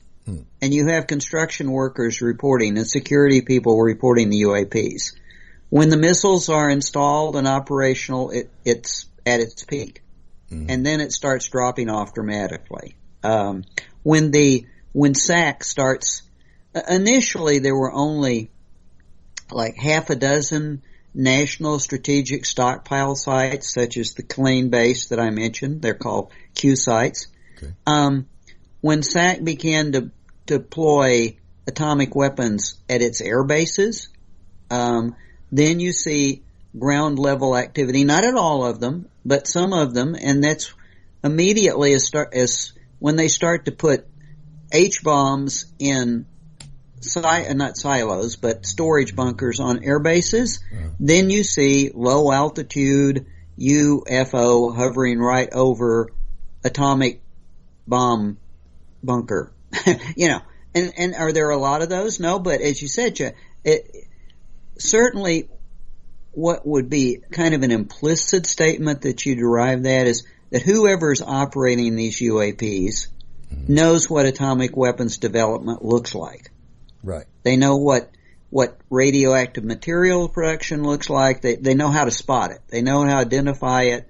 And you have construction workers reporting and security people reporting the UAPs. When the missiles are installed and operational, it's at its peak. And then it starts dropping off dramatically. When SAC starts, initially there were only like half a dozen national strategic stockpile sites, such as the Killeen base that I mentioned. They're called Q sites. Okay. When SAC began to deploy atomic weapons at its air bases, then you see ground level activity, not at all of them, but some of them, and that's immediately as when they start to put H-bombs in not silos, but storage bunkers on air bases, then you see low altitude UFO hovering right over atomic bomb bunker. You know, and are there a lot of those? No, but as you said, certainly what would be kind of an implicit statement that you derive that is that whoever's operating these UAPs knows what atomic weapons development looks like. Right. They know what radioactive material production looks like. They know how to spot it. They know how to identify it,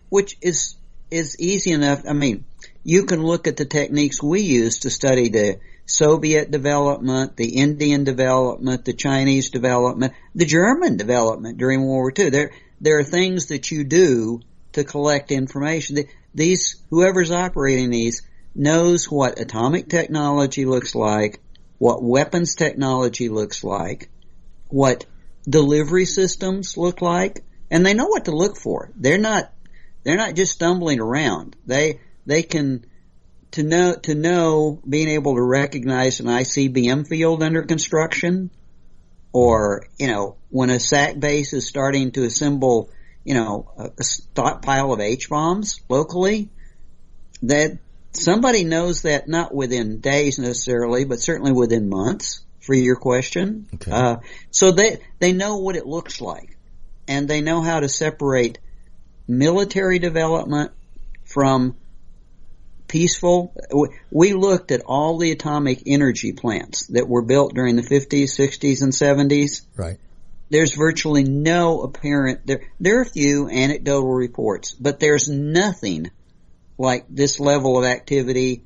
which is easy enough. I mean, you can look at the techniques we use to study the Soviet development, the Indian development, the Chinese development, the German development during World War II. There are things that you do to collect information. Whoever's operating these knows what atomic technology looks like, what weapons technology looks like, what delivery systems look like, and they know what to look for. They're not just stumbling around. They can to know being able to recognize an ICBM field under construction, or when a SAC base is starting to assemble a stockpile of H-bombs locally, that somebody knows that not within days necessarily, but certainly within months, for your question. Okay. So they know what it looks like, and they know how to separate military development from peaceful. We looked at all the atomic energy plants that were built during the 50s, 60s, and 70s. Right. there's virtually no apparent, there are a few anecdotal reports, but there's nothing like this level of activity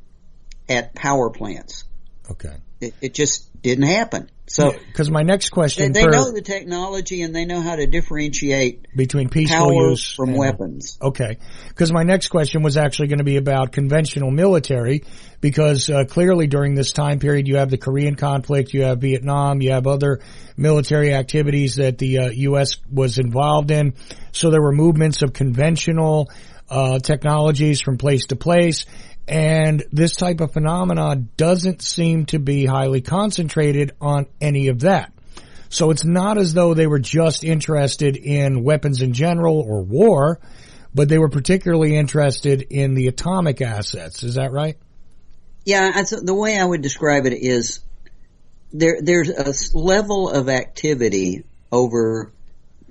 at power plants. Okay. It just didn't happen. So, because my next question, they know the technology and they know how to differentiate between peaceful power use from weapons. Okay. Because my next question was actually going to be about conventional military, because clearly during this time period you have the Korean conflict, you have Vietnam, you have other military activities that the U.S. was involved in. So there were movements of conventional technologies from place to place. And this type of phenomena doesn't seem to be highly concentrated on any of that. So it's not as though they were just interested in weapons in general or war, but they were particularly interested in the atomic assets. Is that right? Yeah, the way I would describe it is there's a level of activity over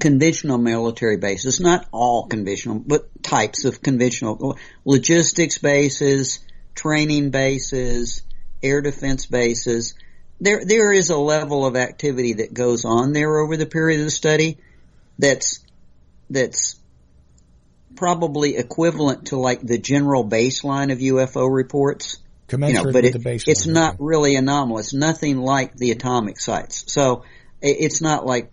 conventional military bases, not all conventional, but types of conventional logistics bases, training bases, air defense bases. There is a level of activity that goes on there over the period of the study that's probably equivalent to like the general baseline of UFO reports. Commensurate but with the baseline. It's not really anomalous, nothing like the atomic sites. So it's not like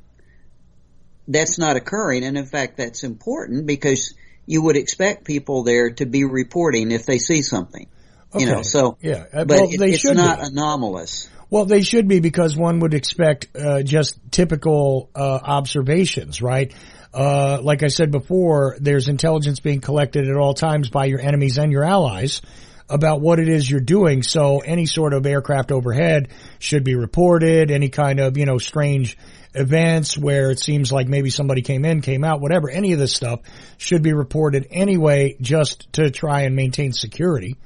that's not occurring, and in fact that's important because you would expect people there to be reporting if they see something. Okay. Yeah. But well, it's not anomalous. Well, they should be, because one would expect just typical observations, right? Like I said before, there's intelligence being collected at all times by your enemies and your allies about what it is you're doing. So any sort of aircraft overhead should be reported. Any kind of, strange events where it seems like maybe somebody came in, came out, whatever, any of this stuff should be reported anyway, just to try and maintain security.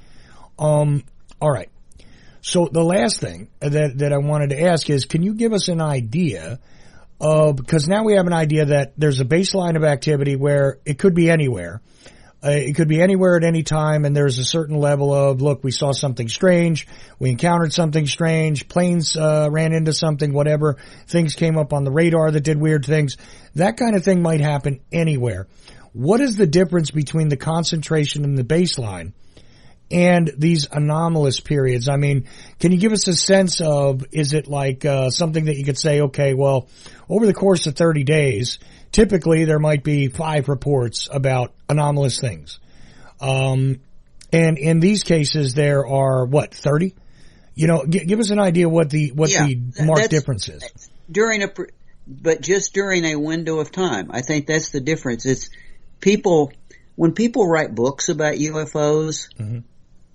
All right. So the last thing that I wanted to ask is, can you give us an idea of, because now we have an idea that there's a baseline of activity where it could be anywhere. It could be anywhere at any time, and there's a certain level of, look, we saw something strange, we encountered something strange, planes ran into something, whatever, things came up on the radar that did weird things. That kind of thing might happen anywhere. What is the difference between the concentration and the baseline and these anomalous periods? I mean, can you give us a sense of, is it like something that you could say, okay, well, over the course of 30 days, typically there might be 5 reports about anomalous things. And in these cases there are, 30? Give us an idea what the marked difference is. But just during a window of time. I think that's the difference. It's when people write books about UFOs, mm-hmm.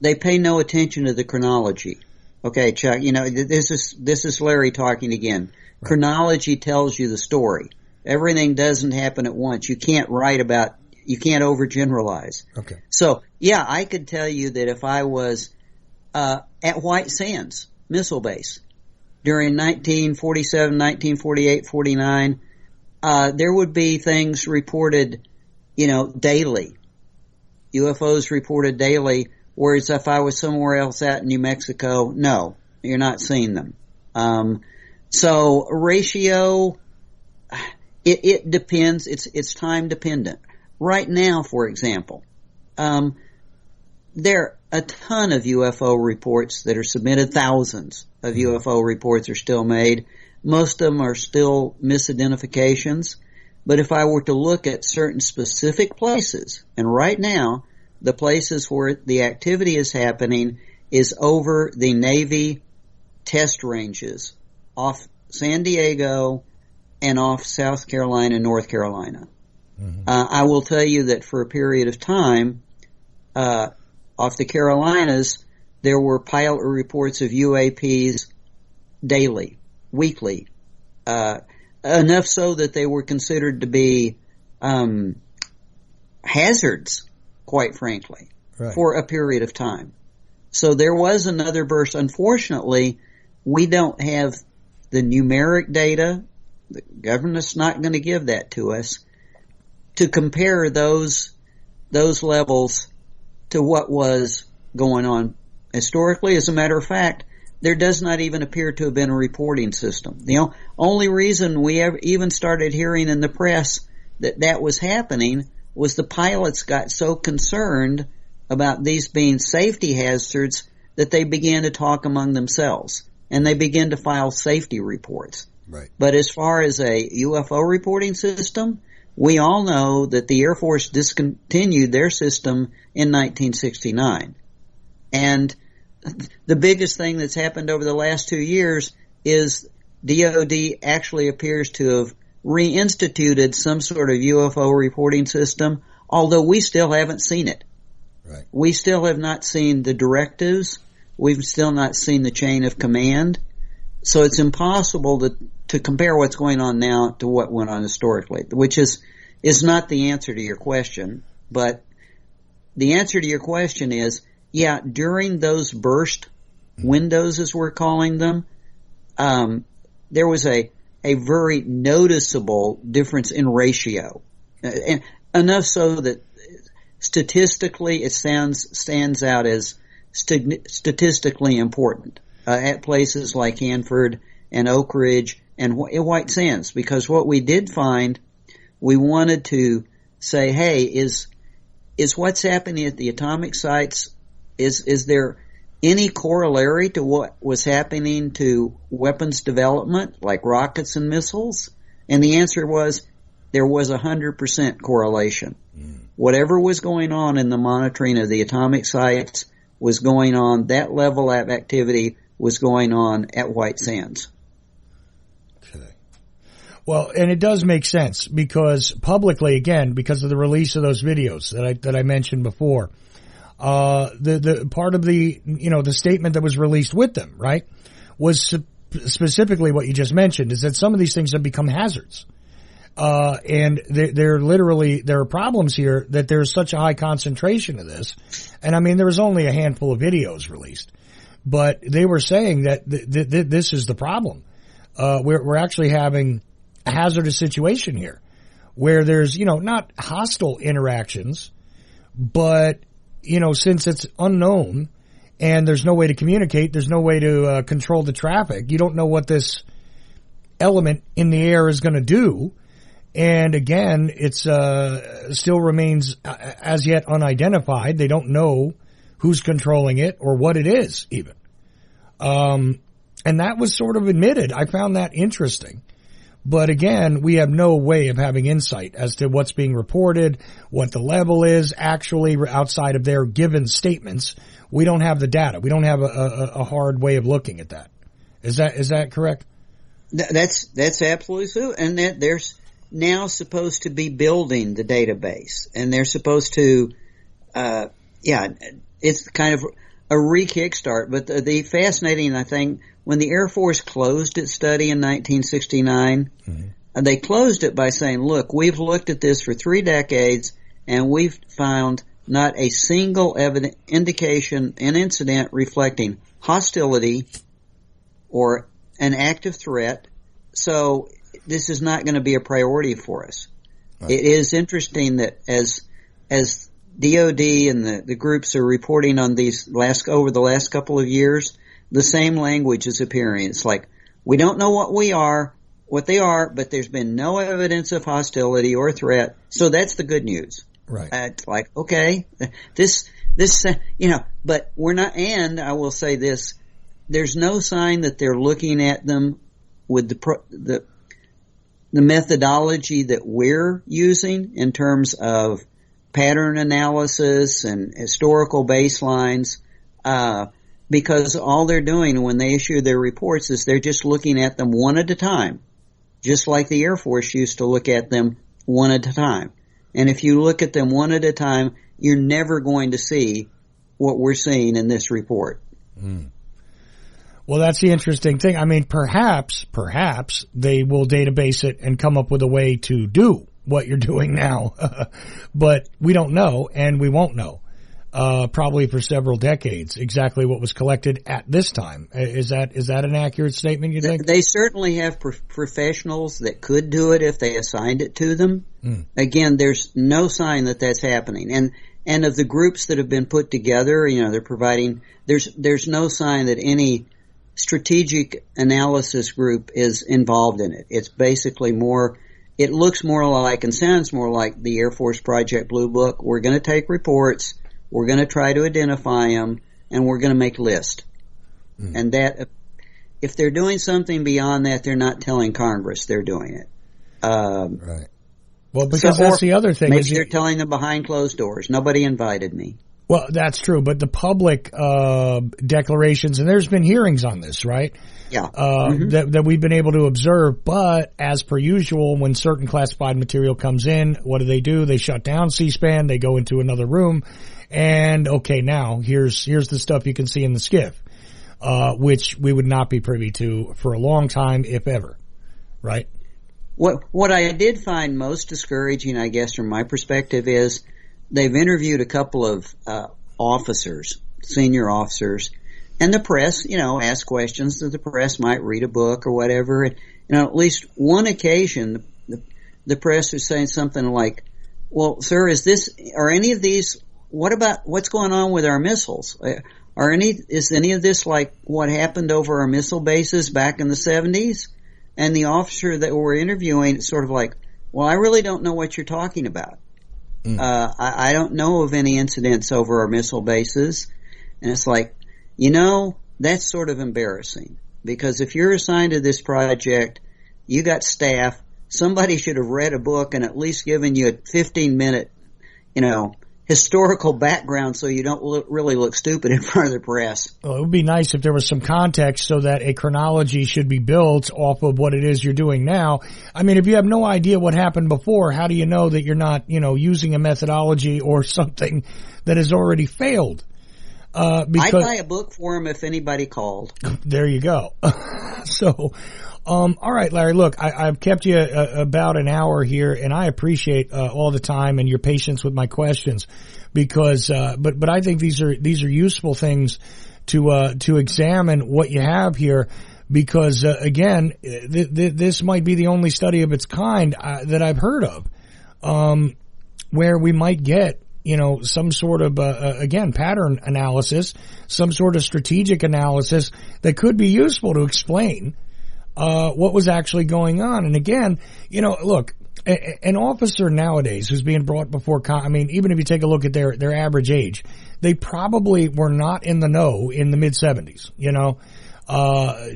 they pay no attention to the chronology. Okay, Chuck, this is Larry talking again. Right. Chronology tells you the story. Everything doesn't happen at once. You can't overgeneralize. Okay. So, yeah, I could tell you that if I was at White Sands Missile Base during 1947, 1948, 49, there would be things reported, daily. UFOs reported daily, whereas if I was somewhere else out in New Mexico, no, you're not seeing them. So ratio, it depends. It's time dependent. Right now, for example, there are a ton of UFO reports that are submitted. Thousands of UFO reports are still made. Most of them are still misidentifications. But if I were to look at certain specific places, and right now, the places where the activity is happening is over the Navy test ranges off San Diego and off South Carolina and North Carolina. Mm-hmm. I will tell you that for a period of time, off the Carolinas, there were pilot reports of UAPs daily, weekly, enough so that they were considered to be hazards, quite frankly, right, for a period of time. So there was another burst. Unfortunately, we don't have the numeric data. The government's not going to give that to us to compare those levels to what was going on historically. As a matter of fact, there does not even appear to have been a reporting system. The only reason we ever even started hearing in the press that was happening was the pilots got so concerned about these being safety hazards that they began to talk among themselves, and they began to file safety reports. Right. But as far as a UFO reporting system, we all know that the Air Force discontinued their system in 1969. And the biggest thing that's happened over the last 2 years is DOD actually appears to have reinstituted some sort of UFO reporting system, although we still haven't seen it. Right. We still have not seen the directives. We've still not seen the chain of command. So it's impossible to compare what's going on now to what went on historically, which is not the answer to your question. But the answer to your question is, yeah, during those burst windows, as we're calling them, there was a very noticeable difference in ratio. And enough so that statistically it stands out as statistically important at places like Hanford and Oak Ridge and White Sands, because what we did find, we wanted to say, hey, is what's happening at the atomic sites, is there any corollary to what was happening to weapons development like rockets and missiles? And the answer was there was 100% correlation. Whatever was going on in the monitoring of the atomic sites was going on, that level of activity was going on at White Sands. Okay. Well, and it does make sense because publicly, again, because of the release of those videos that I mentioned before, the part of the, the statement that was released with them, right, was specifically what you just mentioned, is that some of these things have become hazards. And there are problems here that there's such a high concentration of this. And I mean, there was only a handful of videos released, but they were saying that this is the problem. We're actually having a hazardous situation here where there's, not hostile interactions, but, since it's unknown and there's no way to communicate, there's no way to control the traffic. You don't know what this element in the air is going to do. And again, it's still remains as yet unidentified. They don't know who's controlling it or what it is even. And that was sort of admitted. I found that interesting. But again, we have no way of having insight as to what's being reported, what the level is actually outside of their given statements. We don't have the data. We don't have a hard way of looking at that. Is that correct? That's absolutely so. And that there's now supposed to be building the database, and they're supposed to, it's kind of a re-kickstart. But the fascinating thing, when the Air Force closed its study in 1969, they closed it by saying, look, we've looked at this for 3 decades, and we've found not a single indication, an incident reflecting hostility or an active threat. So this is not going to be a priority for us. Right. It is interesting that as DOD and the groups are reporting on these over the last couple of years, the same language is appearing. It's like, we don't know what they are, but there's been no evidence of hostility or threat. So that's the good news. Right. It's like, okay, this, but we're not, and I will say this, there's no sign that they're looking at them with the methodology that we're using in terms of pattern analysis and historical baselines, because all they're doing when they issue their reports is they're just looking at them one at a time, just like the Air Force used to look at them one at a time. And if you look at them one at a time, you're never going to see what we're seeing in this report. Well, that's the interesting thing. I mean, perhaps they will database it and come up with a way to do what you're doing now. But we don't know, and we won't know, probably for several decades, exactly what was collected at this time. Is that an accurate statement, you think? They certainly have professionals that could do it if they assigned it to them. Again, there's no sign that that's happening. And of the groups that have been put together, they're providing, there's no sign that any strategic analysis group is involved in it. It's basically it looks more like and sounds more like the Air Force Project Blue Book. We're going to take reports, we're going to try to identify them, and we're going to make lists. And that, if they're doing something beyond that, they're not telling Congress they're doing it. Right. Well, because that's the other thing. Maybe they're telling them behind closed doors. Nobody invited me. Well, that's true, but the public declarations, and there's been hearings on this, right? Yeah. That we've been able to observe, but as per usual, when certain classified material comes in, what do? They shut down C-SPAN, they go into another room, and okay, now here's the stuff you can see in the skiff, which we would not be privy to for a long time, if ever, right? What I did find most discouraging, I guess, from my perspective, is they've interviewed a couple of officers, senior officers, and the press, ask questions that the press might read a book or whatever. And, at least one occasion, the press was saying something like, "Well, sir, are any of these? What about what's going on with our missiles? Is any of this like what happened over our missile bases back in the 70s?" And the officer that we're interviewing is sort of like, "Well, I really don't know what you're talking about. I don't know of any incidents over our missile bases." And it's like, that's sort of embarrassing, because if you're assigned to this project, you got staff, somebody should have read a book and at least given you a 15-minute, historical background so you don't really look stupid in front of the press. Well, it would be nice if there was some context so that a chronology should be built off of what it is you're doing now. I mean, if you have no idea what happened before, how do you know that you're not, using a methodology or something that has already failed? I'd buy a book for him if anybody called. There you go. So, all right, Larry, look, I've kept you about an hour here, and I appreciate all the time and your patience with my questions, because but I think these are useful things to examine what you have here, because again, this might be the only study of its kind that I've heard of, where we might get some sort of, again, pattern analysis, some sort of strategic analysis that could be useful to explain what was actually going on. And again, look, an officer nowadays who's being brought before, even if you take a look at their average age, they probably were not in the know in the mid-70s,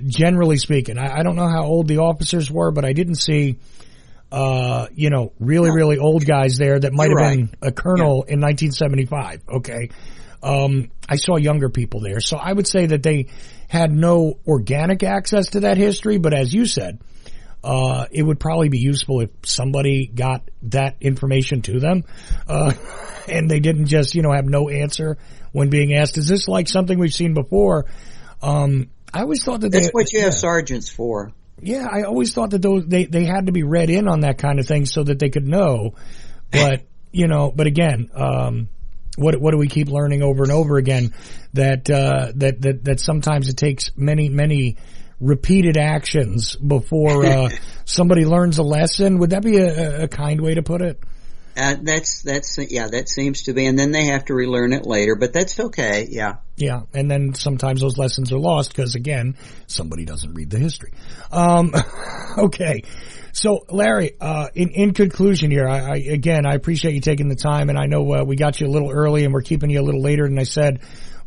generally speaking. I don't know how old the officers were, but I didn't see really old guys there that might have been a colonel in 1975. Okay. I saw younger people there. So I would say that they had no organic access to that history, but as you said, it would probably be useful if somebody got that information to them, and they didn't just, have no answer when being asked, is this like something we've seen before? I always thought that's what you have sergeants for. Yeah, I always thought that they had to be read in on that kind of thing so that they could know. But, but again, what do we keep learning over and over again? That sometimes it takes many repeated actions before somebody learns a lesson. Would that be a kind way to put it? That seems to be, and then they have to relearn it later, but that's okay, yeah. Yeah, and then sometimes those lessons are lost because, again, somebody doesn't read the history. Okay. So, Larry, in conclusion here, I appreciate you taking the time, and I know we got you a little early and we're keeping you a little later than I said,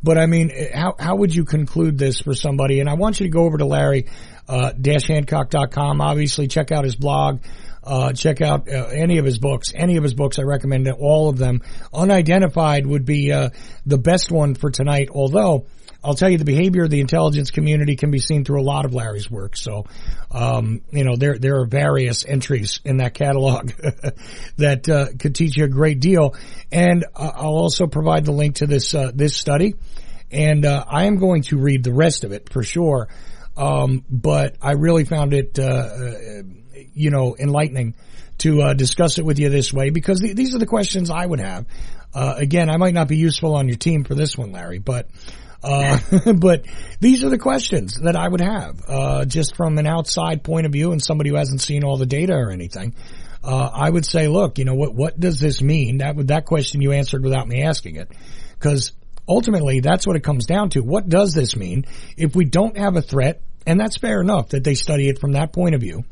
but I mean, how would you conclude this for somebody? And I want you to go over to Larry-Hancock.com, obviously check out his blog. Check out any of his books. I recommend all of them. Unidentified would be the best one for tonight, although I'll tell you the behavior of the intelligence community can be seen through a lot of Larry's work. So, there are various entries in that catalog that could teach you a great deal. And I'll also provide the link to this study. And I am going to read the rest of it for sure. But I really found it enlightening to discuss it with you this way, because these are the questions I would have. Again, I might not be useful on your team for this one, Larry, but but these are the questions that I would have, just from an outside point of view and somebody who hasn't seen all the data or anything. I would say, look, what does this mean? That question you answered without me asking it, because ultimately, that's what it comes down to. What does this mean? If we don't have a threat, and that's fair enough that they study it from that point of view,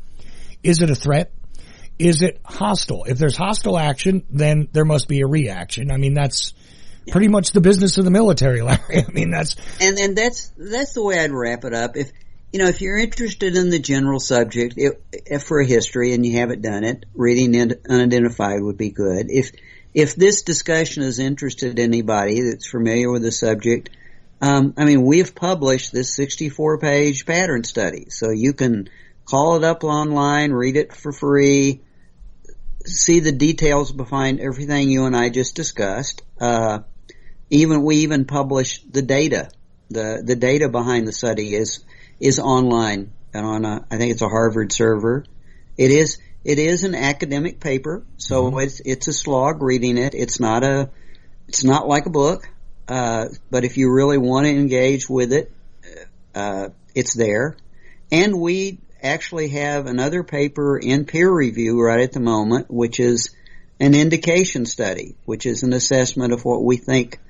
is it a threat? Is it hostile? If there's hostile action, then there must be a reaction. I mean, that's pretty much the business of the military, Larry. I mean, that's the way I'd wrap it up. If you're interested in the general subject, if for a history and you haven't done it, reading Unidentified would be good. If this discussion has interested anybody that's familiar with the subject, we've published this 64-page pattern study, so you can call it up online, read it for free, see the details behind everything you and I just discussed. We even published the data. The data behind the study is online and on I think it's a Harvard server. It is an academic paper, so it's a slog reading it. It's not like a book. But if you really want to engage with it, it's there. And we actually have another paper in peer review right at the moment, which is an indication study, which is an assessment of what we think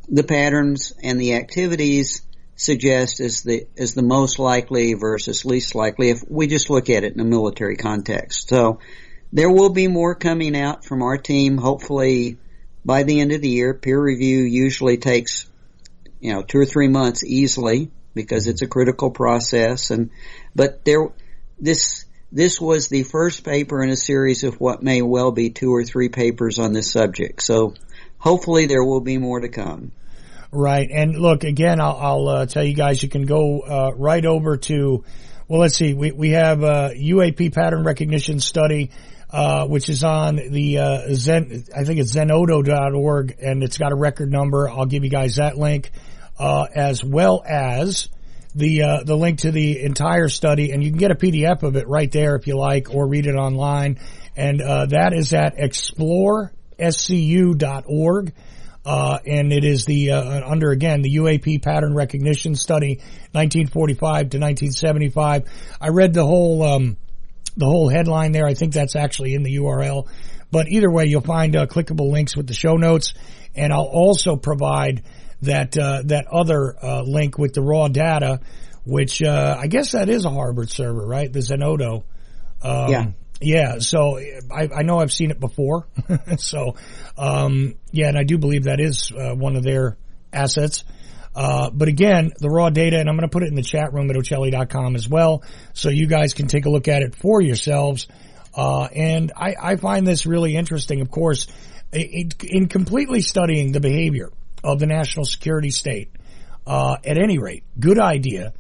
the patterns and the activities suggest is the most likely versus least likely if we just look at it in a military context. So there will be more coming out from our team, hopefully by the end of the year. Peer review usually takes 2 or 3 months easily because it's a critical process. But this was the first paper in a series of what may well be 2 or 3 papers on this subject. So hopefully there will be more to come. Right. And look, again, I'll tell you guys, you can go right over to, well, let's see, we have UAP pattern recognition study, which is on the I think it's zenodo.org, and it's got a record number. I'll give you guys that link, as well as the link to the entire study, and you can get a PDF of it right there if you like, or read it online. And that is at explorescu.org. And it is under again, the UAP pattern recognition study, 1945 to 1975. I read the whole headline there. I think that's actually in the URL. But either way, you'll find clickable links with the show notes. And I'll also provide that other link with the raw data, which I guess that is a Harvard server, right? The Zenodo. Yeah. Yeah, so I know I've seen it before. So, and I do believe that is one of their assets. But again, the raw data, and I'm going to put it in the chat room at Ochelli.com as well, so you guys can take a look at it for yourselves. And I find this really interesting, of course, in completely studying the behavior of the national security state. At any rate, good idea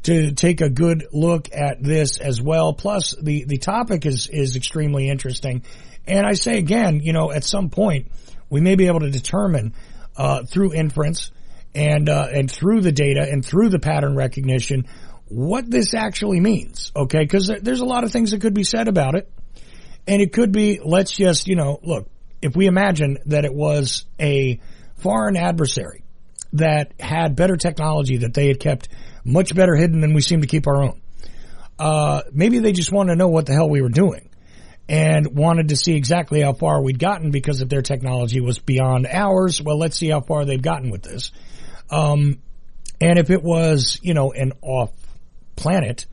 to take a good look at this as well. Plus, the topic is extremely interesting. And I say again, at some point, we may be able to determine, through inference and through the data and through the pattern recognition, what this actually means. Okay. Because there's a lot of things that could be said about it. And it could be, let's just, look, if we imagine that it was a foreign adversary that had better technology that they had kept much better hidden than we seem to keep our own. Maybe they just wanted to know what the hell we were doing and wanted to see exactly how far we'd gotten, because if their technology was beyond ours, well, let's see how far they've gotten with this. And if it was, an off-planet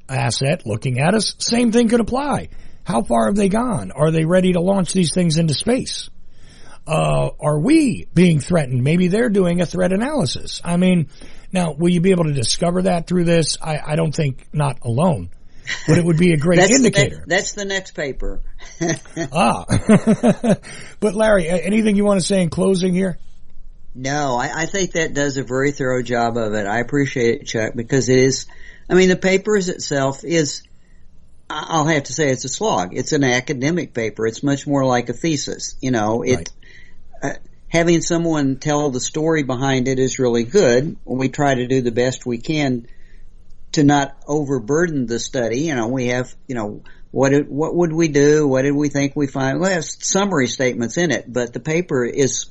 asset looking at us, same thing could apply. How far have they gone? Are they ready to launch these things into space? Are we being threatened? Maybe they're doing a threat analysis. I mean, now, will you be able to discover that through this? I don't think not alone, but it would be a great indicator. That's the next paper. But Larry, anything you want to say in closing here? No, I think that does a very thorough job of it. I appreciate it, Chuck, because it is, the paper itself is, I'll have to say it's a slog. It's an academic paper. It's much more like a thesis. Right. Having someone tell the story behind it is really good. We try to do the best we can to not overburden the study. We have, what would we do? What did we think we find? We have summary statements in it, but the paper is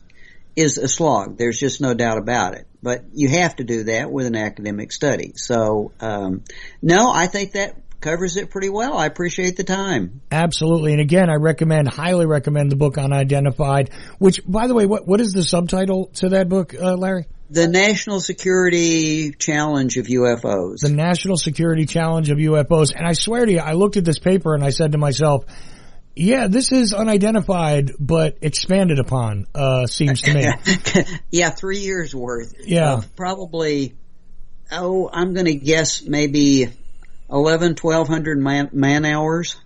a slog. There's just no doubt about it. But you have to do that with an academic study. So, no, I think that covers it pretty well. I appreciate the time. Absolutely. And again, I highly recommend the book Unidentified, which, by the way, what is the subtitle to that book, Larry? The National Security Challenge of UFOs. The National Security Challenge of UFOs. And I swear to you, I looked at this paper and I said to myself, yeah, this is unidentified, but expanded upon, seems to me. Yeah, 3 years worth. Yeah. Probably, I'm going to guess maybe 1,200 man hours.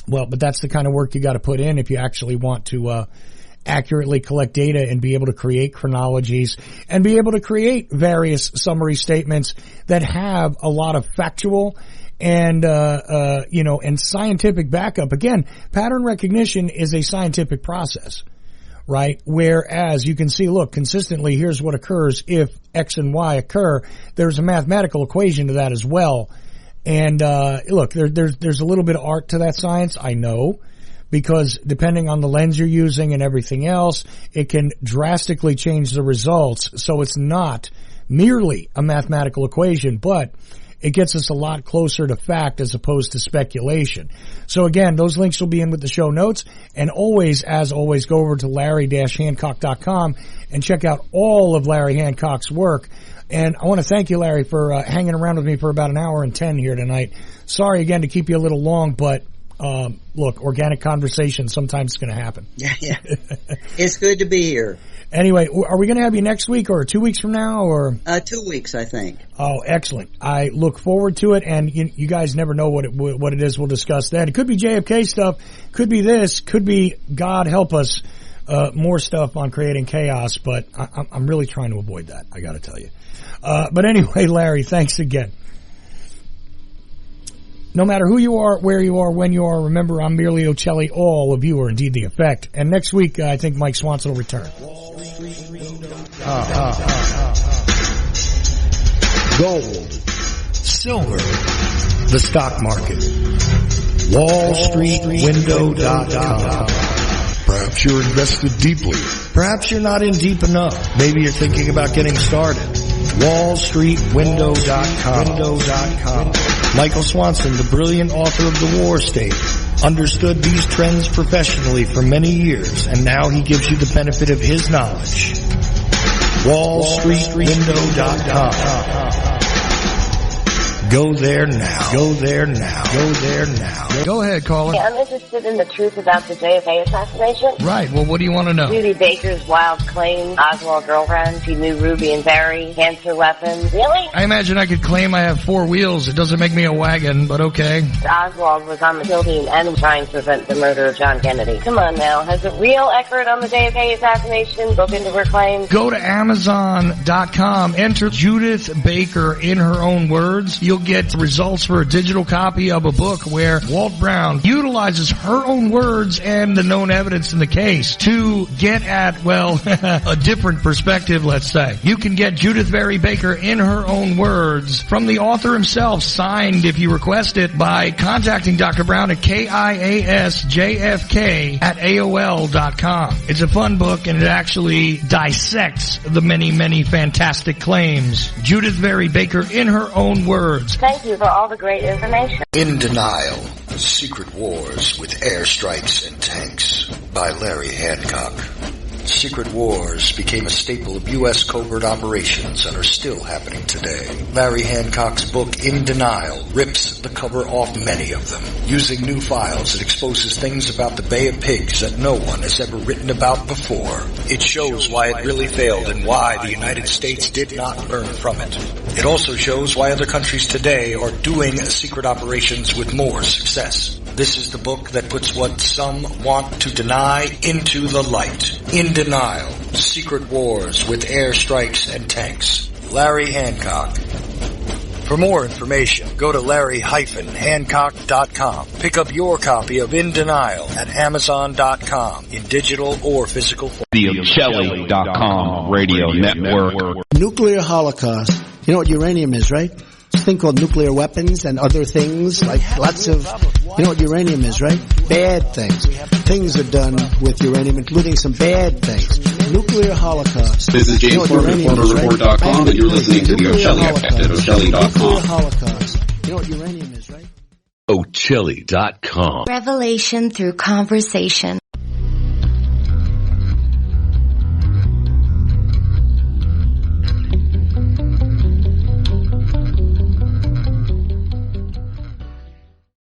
Well, but that's the kind of work you got to put in if you actually want to, accurately collect data and be able to create chronologies and be able to create various summary statements that have a lot of factual and, and scientific backup. Again, pattern recognition is a scientific process, right? Whereas you can see, look, consistently, here's what occurs if X and Y occur. There's a mathematical equation to that as well. And, look, there's a little bit of art to that science, I know, because depending on the lens you're using and everything else, it can drastically change the results. So it's not merely a mathematical equation, but it gets us a lot closer to fact as opposed to speculation. So again, those links will be in with the show notes. And always, as always, go over to larry-hancock.com and check out all of Larry Hancock's work. And I want to thank you, Larry, for hanging around with me for about 1 hour and 10 here tonight. Sorry again to keep you a little long, but look, organic conversation, sometimes it's going to happen. Yeah. It's good to be here. Anyway, are we going to have you next week or 2 weeks from now or? 2 weeks, I think. Oh, excellent. I look forward to it, and you guys never know what it is we'll discuss then. It could be JFK stuff, could be this, could be, God help us, more stuff on creating chaos, but I'm really trying to avoid that, I got to tell you. But anyway, Larry, thanks again. No matter who you are, where you are, when you are, remember, I'm merely Ochelli. All of you are indeed the effect. And next week, I think Mike Swanson will return. Gold, silver, the stock market, WallStreetWindow.com. Perhaps you're invested deeply. Perhaps you're not in deep enough. Maybe you're thinking about getting started. WallStreetWindow.com. Michael Swanson, the brilliant author of The War State, understood these trends professionally for many years, and now he gives you the benefit of his knowledge. WallStreetWindow.com. Go there now. Go there now. Go there now. Go ahead, caller. Yeah, I'm interested in the truth about the JFK assassination. Right. Well, what do you want to know? Judy Baker's wild claim, Oswald girlfriend, she knew Ruby and Barry, cancer weapons. Really? I imagine I could claim I have 4 wheels. It doesn't make me a wagon, but okay. Oswald was on the kill team and trying to prevent the murder of John Kennedy. Come on now. Has a real expert on the JFK assassination looked into her claims? Go to Amazon.com. Enter Judith Baker in her own words. You'll get results for a digital copy of a book where Walt Brown utilizes her own words and the known evidence in the case to get at, well, a different perspective, let's say. You can get Judith Barry Baker in her own words from the author himself, signed if you request it, by contacting Dr. Brown at KIASJFK@AOL.com. It's a fun book, and it actually dissects the many, many fantastic claims. Judith Barry Baker in her own words. Thank you for all the great information. In Denial, Secret Wars with Airstrikes and Tanks by Larry Hancock. Secret wars became a staple of U.S. covert operations and are still happening today. Larry Hancock's book, In Denial, rips the cover off many of them. Using new files, it exposes things about the Bay of Pigs that no one has ever written about before. It shows why it really failed and why the United States did not learn from it. It also shows why other countries today are doing secret operations with more success. This is the book that puts what some want to deny into the light. In Denial, Secret Wars with Airstrikes and Tanks. Larry Hancock. For more information, go to larry-hancock.com. Pick up your copy of In Denial at Amazon.com in digital or physical form. The Ochelli.com radio network. Nuclear holocaust. You know what uranium is, right? This thing called nuclear weapons and other things, like lots of, you know what uranium is, right? Bad things. Things are done with uranium, including some bad things. Nuclear holocaust. This is James Ford, formerreport.com, and you're listening to the Ochelli Effect at Ochelli.com. Nuclear holocaust. You know what uranium is, right? Ochelli.com. Revelation through conversation.